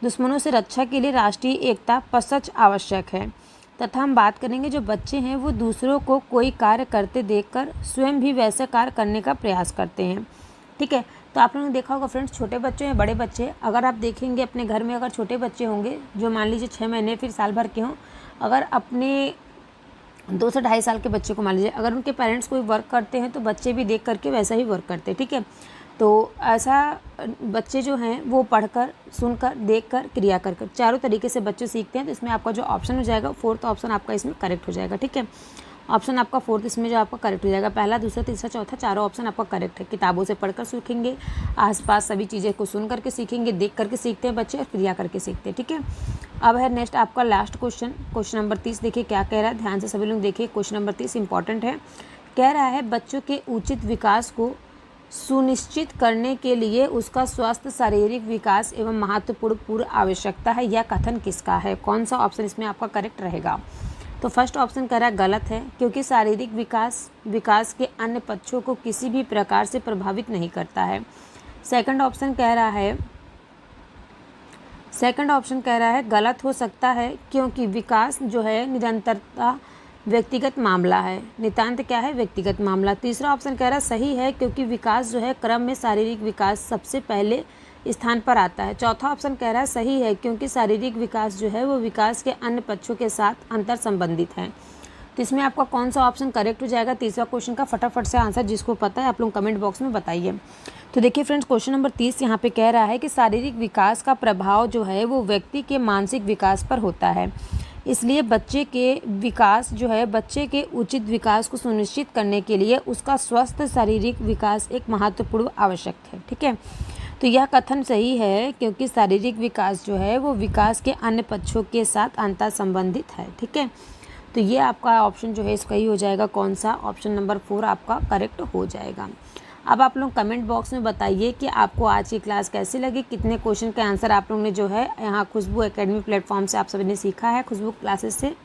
दुश्मनों से रक्षा के लिए राष्ट्रीय एकता पसच आवश्यक है। तथा हम बात करेंगे जो बच्चे हैं वो दूसरों को कोई कार्य करते देखकर स्वयं भी वैसा कार्य करने का प्रयास करते हैं। ठीक है, तो आप लोगों ने देखा होगा फ्रेंड्स, छोटे बच्चे या बड़े बच्चे, अगर आप देखेंगे अपने घर में अगर छोटे बच्चे होंगे जो मान लीजिए 6 महीने फिर साल भर के हों, अगर अपने 2 से 2.5 साल के बच्चे को मान लीजिए, अगर उनके पेरेंट्स कोई वर्क करते हैं तो बच्चे भी देख करके वैसा ही वर्क करते हैं। ठीक है, तो ऐसा बच्चे जो हैं वो पढ़कर, सुनकर, देखकर, क्रिया कर कर चारों तरीके से बच्चे सीखते हैं। तो इसमें आपका जो ऑप्शन हो जाएगा, फोर्थ ऑप्शन आपका इसमें करेक्ट हो जाएगा। ठीक है, ऑप्शन आपका फोर्थ इसमें जो आपका करेक्ट हो जाएगा, पहला दूसरा तीसरा चौथा चारों ऑप्शन आपका करेक्ट है। किताबों से पढ़कर सीखेंगे, आसपास सभी चीज़ें को सुन करके सीखेंगे, देख करके सीखते हैं बच्चे और क्रिया करके सीखते हैं। ठीक है, अब है नेक्स्ट आपका लास्ट क्वेश्चन, क्वेश्चन नंबर 30। देखिए क्या कह रहा है, ध्यान से सभी लोग देखिए। क्वेश्चन नंबर 30 इंपॉर्टेंट है। कह रहा है बच्चों के उचित विकास को सुनिश्चित करने के लिए उसका स्वस्थ शारीरिक विकास एवं महत्वपूर्ण पूर्व आवश्यकता है। यह कथन किसका है, कौन सा ऑप्शन इसमें आपका करेक्ट रहेगा। तो फर्स्ट ऑप्शन कह रहा है गलत है, क्योंकि शारीरिक विकास के अन्य पक्षों को किसी भी प्रकार से प्रभावित नहीं करता है। सेकंड ऑप्शन कह रहा है गलत हो सकता है, क्योंकि विकास जो है निरंतरता व्यक्तिगत मामला है। नितांत क्या है, व्यक्तिगत मामला। तीसरा ऑप्शन कह रहा है सही है, क्योंकि विकास जो है क्रम में शारीरिक विकास सबसे पहले स्थान पर आता है। चौथा ऑप्शन कह रहा है सही है, क्योंकि शारीरिक विकास जो है वो विकास के अन्य पक्षों के साथ अंतर संबंधित है। तो इसमें आपका कौन सा ऑप्शन करेक्ट हो जाएगा तीसरा क्वेश्चन का, फटाफट से आंसर जिसको पता है आप लोग कमेंट बॉक्स में बताइए। तो देखिए फ्रेंड्स, क्वेश्चन नंबर 30 यहाँ पे कह रहा है कि शारीरिक विकास का प्रभाव जो है वो व्यक्ति के मानसिक विकास पर होता है। इसलिए बच्चे के विकास जो है, बच्चे के उचित विकास को सुनिश्चित करने के लिए उसका स्वस्थ शारीरिक विकास एक महत्वपूर्ण आवश्यक है। ठीक है, तो यह कथन सही है, क्योंकि शारीरिक विकास जो है वो विकास के अन्य पक्षों के साथ अंतर संबंधित है। ठीक है, तो ये आपका ऑप्शन जो है इसका ही हो जाएगा, कौन सा, ऑप्शन नंबर 4 आपका करेक्ट हो जाएगा। अब आप लोग कमेंट बॉक्स में बताइए कि आपको आज की क्लास कैसी लगी, कितने क्वेश्चन के आंसर आप लोगों ने जो है यहाँ खुशबू एकेडमी प्लेटफॉर्म से आप सभी ने सीखा है, खुशबू क्लासेस से।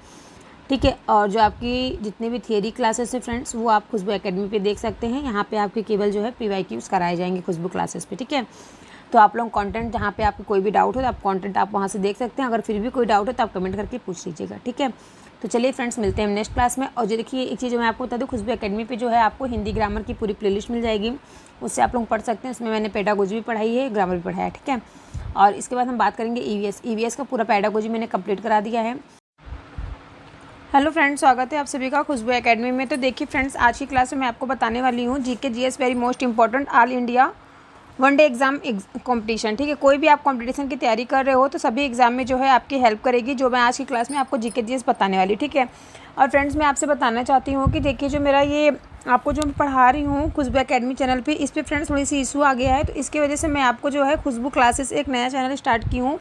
ठीक है, और जो आपकी जितने भी थियरी क्लासेस है फ्रेंड्स वो आप खुशबू एकेडमी पे देख सकते हैं। यहाँ पे आपके केवल जो है PYQs कराए जाएंगे खुशबू क्लासेस पे। ठीक है, तो आप लोग कंटेंट जहाँ पे आपको कोई भी डाउट हो तो आप कंटेंट आप वहाँ से देख सकते हैं। अगर फिर भी कोई डाउट है तो आप कमेंट करके पूछ लीजिएगा। ठीक है, तो चलिए फ्रेंड्स, मिलते हैं हम नेक्स्ट क्लास में। और जो देखिए एक चीज़ मैं आपको बता दूँ, खुशबू एकेडमी पे जो है आपको हिंदी ग्रामर की पूरी प्लेलिस्ट मिल जाएगी, उससे आप लोग पढ़ सकते हैं। उसमें मैंने पेडागोजी भी पढ़ाई है, ग्रामर भी पढ़ाया है, ठीक है। और इसके बाद हम बात करेंगे ईवीएस का पूरा पेडागोजी मैंने कंप्लीट करा दिया है। हेलो फ्रेंड्स, स्वागत है आप सभी का खुशबू एकेडमी में। तो देखिए फ्रेंड्स, आज की क्लास में मैं आपको बताने वाली हूँ GK GS very most important all India one day exam competition, ठीक है। कोई भी आप कॉम्पिटिशन की तैयारी कर रहे हो तो सभी एग्जाम में जो है आपकी हेल्प करेगी, जो मैं आज की क्लास में आपको जीके जीएस बताने वाली, ठीक है। और फ्रेंड्स, मैं आपसे बताना चाहती हूँ कि देखिए जो मेरा ये आपको जो मैं पढ़ा रही हूँ खुशबू एकेडमी चैनल पे, इस पर फ्रेंड्स थोड़ी सी इशू आ गया है, तो इसकी वजह से मैं आपको जो है खुशबू क्लासेस एक नया चैनल स्टार्ट की हूँ।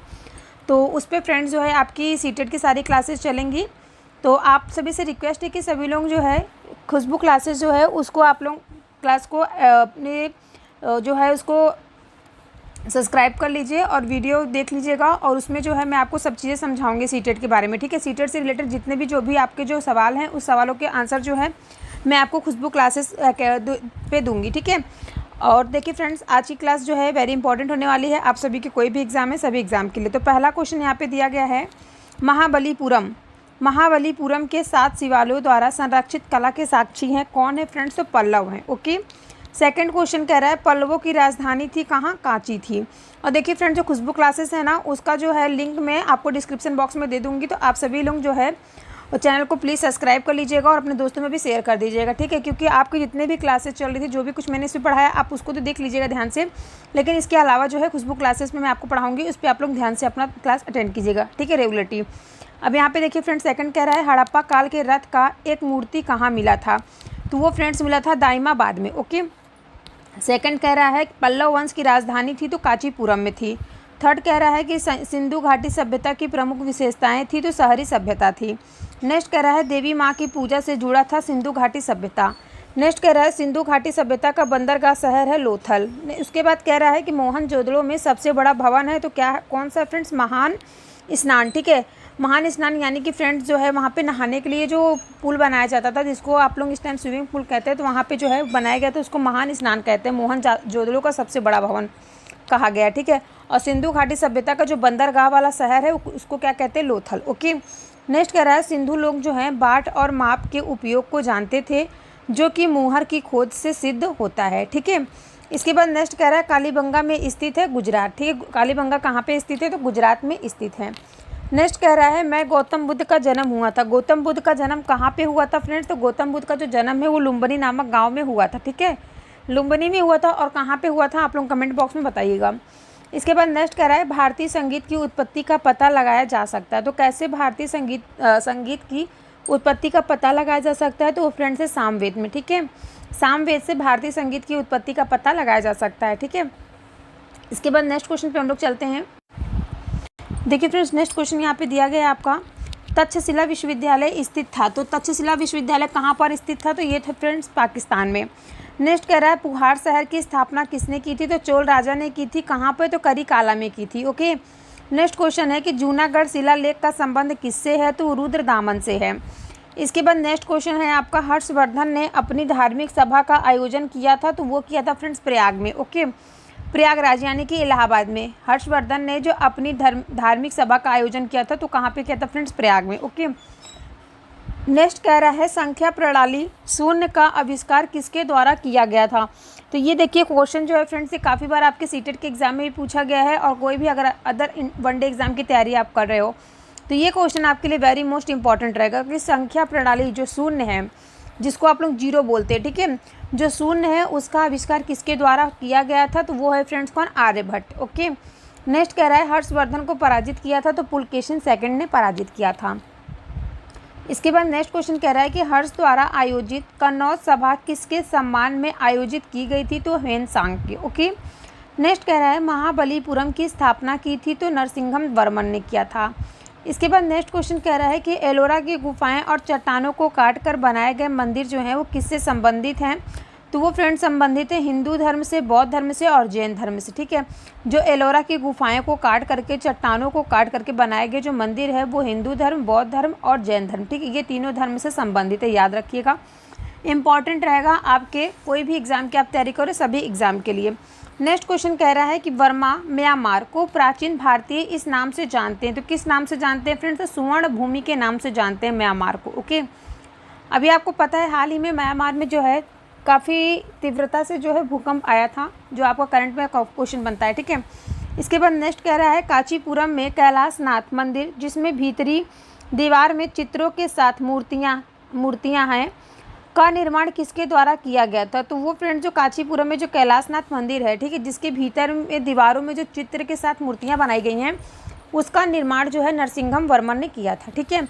तो उस पर फ्रेंड्स जो है आपकी सीटेट की सारी क्लासेस चलेंगी। तो आप सभी से रिक्वेस्ट है कि सभी लोग जो है खुशबू क्लासेस जो है उसको आप लोग क्लास को अपने जो है उसको सब्सक्राइब कर लीजिए और वीडियो देख लीजिएगा। और उसमें जो है मैं आपको सब चीज़ें समझाऊंगी सीटेट के बारे में, ठीक है। सीटेट से रिलेटेड जितने भी जो भी आपके जो सवाल हैं उस सवालों के आंसर जो है मैं आपको खुशबू क्लासेस पे दूंगी, ठीक है। और देखिए फ्रेंड्स, आज की क्लास जो है वेरी इंपॉर्टेंट होने वाली है आप सभी के, कोई भी एग्जाम है सभी एग्जाम के लिए। तो पहला क्वेश्चन यहाँ पे दिया गया है, महाबलीपुरम के 7 शिवालयों द्वारा संरक्षित कला के साक्षी हैं कौन है फ्रेंड्स? तो पल्लव हैं, ओके। सेकंड क्वेश्चन कह रहा है पल्लवों की राजधानी थी कहाँ? कांची थी। और देखिए फ्रेंड्स, जो खुशबू क्लासेस है ना उसका जो है लिंक मैं आपको डिस्क्रिप्शन बॉक्स में दे दूँगी, तो आप सभी लोग जो है चैनल को प्लीज़ सब्सक्राइब कर लीजिएगा और अपने दोस्तों में भी शेयर कर दीजिएगा, ठीक है। क्योंकि आपकी जितने भी क्लासेस चल रही थी, जो भी कुछ मैंने इसमें पढ़ाया आप उसको तो देख लीजिएगा ध्यान से, लेकिन इसके अलावा जो है खुशबू क्लासेस में मैं आपको पढ़ाऊँगी, उस पर आप लोग ध्यान से अपना क्लास अटेंड कीजिएगा, ठीक है, रेगुलरली। अब यहाँ पे देखिए फ्रेंड्स, सेकंड कह रहा है हड़प्पा काल के रथ का एक मूर्ति कहाँ मिला था? तो वो फ्रेंड्स मिला था दाइमाबाद में, ओके। सेकंड कह रहा है पल्लव वंश की राजधानी थी तो कांचीपुरम में थी। थर्ड कह रहा है कि सिंधु घाटी सभ्यता की प्रमुख विशेषताएं थी तो शहरी सभ्यता थी। नेक्स्ट कह रहा है देवी माँ की पूजा से जुड़ा था सिंधु घाटी सभ्यता। नेक्स्ट कह रहा है सिंधु घाटी सभ्यता का बंदरगाह शहर है लोथल। उसके बाद कह रहा है कि मोहनजोदड़ो में सबसे बड़ा भवन है तो क्या कौन सा फ्रेंड्स? महान स्नान, ठीक है। महान स्नान यानी कि फ्रेंड्स जो है वहाँ पे नहाने के लिए जो पुल बनाया जाता था, जिसको आप लोग इस टाइम स्विमिंग पूल कहते हैं, तो वहाँ पे जो है बनाया गया था उसको महान स्नान कहते हैं। मोहनजोदड़ो का सबसे बड़ा भवन कहा गया, ठीक है। और सिंधु घाटी सभ्यता का जो बंदरगाह वाला शहर है उसको क्या कहते हैं? लोथल, ओके। नेक्स्ट कह रहा है सिंधु लोग जो हैं बाट और माप के उपयोग को जानते थे जो कि मुहर की खोज से सिद्ध होता है, ठीक है। इसके बाद नेक्स्ट कह रहा है कालीबंगा में स्थित है गुजरात, ठीक है। कालीबंगा कहाँ पे स्थित है? तो गुजरात में स्थित है। नेक्स्ट कह रहा है मैं गौतम बुद्ध का जन्म हुआ था। गौतम बुद्ध का जन्म कहाँ पे हुआ था फ्रेंड्स? तो गौतम बुद्ध का जो जन्म है वो लुम्बिनी नामक गांव में हुआ था, ठीक है। लुम्बिनी में हुआ था। और कहाँ पे हुआ था आप लोग कमेंट बॉक्स में बताइएगा। इसके बाद नेक्स्ट कह रहा है भारतीय संगीत की उत्पत्ति का पता लगाया जा सकता है। तो कैसे भारतीय संगीत की उत्पत्ति का पता लगाया जा सकता है? तो वो फ्रेंड्स है सामवेद में, ठीक है। सामवेद से भारतीय संगीत की उत्पत्ति का पता लगाया जा सकता है, ठीक है। इसके बाद नेक्स्ट क्वेश्चन पे हम लोग चलते हैं। देखिए फ्रेंड्स, नेक्स्ट क्वेश्चन यहाँ पे दिया गया है आपका तक्षशिला विश्वविद्यालय स्थित था। तो तक्षशिला विश्वविद्यालय कहाँ पर स्थित था? तो ये था फ्रेंड्स पाकिस्तान में। नेक्स्ट कह रहा है पुहार शहर की स्थापना किसने की थी? तो चोल राजा ने की थी। कहाँ पर? तो करिकाला में की थी, ओके। नेक्स्ट क्वेश्चन है कि जूनागढ़ शिलालेख का संबंध किससे है? तो रुद्रदामन से है। इसके बाद नेक्स्ट क्वेश्चन है आपका हर्षवर्धन ने अपनी धार्मिक सभा का आयोजन किया था, तो वो किया था फ्रेंड्स प्रयाग में, ओके। प्रयागराज यानी कि इलाहाबाद में हर्षवर्धन ने जो अपनी धार्मिक सभा का आयोजन किया था तो कहाँ पे किया था फ्रेंड्स? प्रयाग में, ओके। नेक्स्ट कह रहा है संख्या प्रणाली शून्य का आविष्कार किसके द्वारा किया गया था? तो ये देखिए क्वेश्चन जो है फ्रेंड्स ये काफ़ी बार आपके सीटेट के एग्जाम में भी पूछा गया है, और कोई भी अगर अदर वनडे एग्जाम की तैयारी आप कर रहे हो तो ये क्वेश्चन आपके लिए वेरी मोस्ट इंपॉर्टेंट रहेगा कि संख्या प्रणाली जो शून्य है, जिसको आप लोग जीरो बोलते हैं, ठीक है, जो शून्य है उसका आविष्कार किसके द्वारा किया गया था? तो वो है फ्रेंड्स कौन? आर्यभट्ट, ओके। नेक्स्ट कह रहा है हर्षवर्धन को पराजित किया था, तो पुलकेशिन सेकंड ने पराजित किया था। इसके बाद नेक्स्ट क्वेश्चन कह रहा है कि हर्ष द्वारा आयोजित कन्नौज सभा किसके सम्मान में आयोजित की गई थी? तो ह्वेन-सांग की, ओके। नेक्स्ट कह रहा है महाबलीपुरम की स्थापना की थी, तो नरसिंहम वर्मन ने किया था। इसके बाद नेक्स्ट क्वेश्चन कह रहा है कि एलोरा की गुफाएं और चट्टानों को काटकर बनाए गए मंदिर जो हैं वो किससे संबंधित हैं? तो वो फ्रेंड्स संबंधित है हिंदू धर्म से, बौद्ध धर्म से और जैन धर्म से, ठीक है। जो एलोरा की गुफाएं को काट करके, चट्टानों को काट करके बनाए गए जो मंदिर है वो हिंदू धर्म, बौद्ध धर्म और जैन धर्म, ठीक है, ये तीनों धर्म से संबंधित है, याद रखिएगा। इंपॉर्टेंट रहेगा आपके कोई भी एग्जाम की आप तैयारी करें, सभी एग्जाम के लिए। नेक्स्ट क्वेश्चन कह रहा है कि वर्मा म्यांमार को प्राचीन भारतीय इस नाम से जानते हैं। तो किस नाम से जानते हैं फ्रेंड्स? तो सुवर्ण भूमि के नाम से जानते हैं म्यांमार को। ओके, अभी आपको पता है हाल ही में म्यांमार में जो है काफ़ी तीव्रता से जो है भूकंप आया था, जो आपका करंट में क्वेश्चन बनता है। ठीक है, इसके बाद नेक्स्ट कह रहा है कांचीपुरम में कैलाशनाथ मंदिर जिसमें भीतरी दीवार में चित्रों के साथ मूर्तियाँ हैं का निर्माण किसके द्वारा किया गया था? तो वो फ्रेंड जो कांचीपुरम में जो कैलाशनाथ मंदिर है, ठीक है, जिसके भीतर में दीवारों में जो चित्र के साथ मूर्तियाँ बनाई गई हैं, उसका निर्माण जो है नरसिंघम वर्मन ने किया था। ठीक है,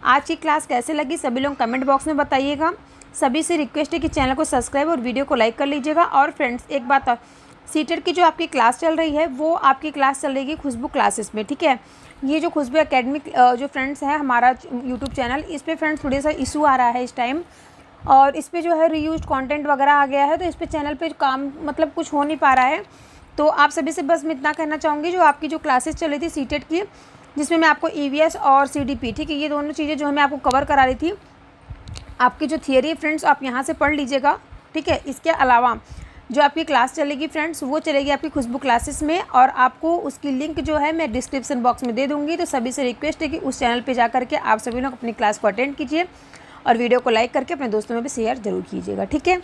आज की क्लास कैसे लगी सभी लोग कमेंट बॉक्स में बताइएगा। सभी से रिक्वेस्ट है कि चैनल को सब्सक्राइब और वीडियो को लाइक कर लीजिएगा। और फ्रेंड्स एक बात और, सीटेट की जो आपकी क्लास चल रही है वो आपकी क्लास चल रही है खुशबू क्लासेस में। ठीक है, ये जो खुशबू एकेडमिक जो फ्रेंड्स है हमारा यूट्यूब चैनल, इस पर फ्रेंड्स थोड़ा सा इशू आ रहा है इस टाइम, और इस पर जो है रीयूज कंटेंट वगैरह आ गया है, तो इस पर चैनल पे काम मतलब कुछ हो नहीं पा रहा है। तो आप सभी से बस मैं इतना कहना चाहूँगी, जो आपकी जो क्लासेस चल रही थी सीटेट की, जिसमें मैं आपको ईवीएस और सीडीपी, ठीक है, ये दोनों चीज़ें जो मैं आपको कवर करा रही थी, आपकी जो थियरी है फ्रेंड्स आप यहाँ से पढ़ लीजिएगा। ठीक है, इसके अलावा जो आपकी क्लास चलेगी फ्रेंड्स वो चलेगी आपकी खुशबू क्लासेस में, और आपको उसकी लिंक जो है मैं डिस्क्रिप्शन बॉक्स में दे दूँगी। तो सभी से रिक्वेस्ट है कि उस चैनल पे जा करके आप सभी लोग अपनी क्लास को अटेंड कीजिए और वीडियो को लाइक करके अपने दोस्तों में भी शेयर जरूर कीजिएगा। ठीक है।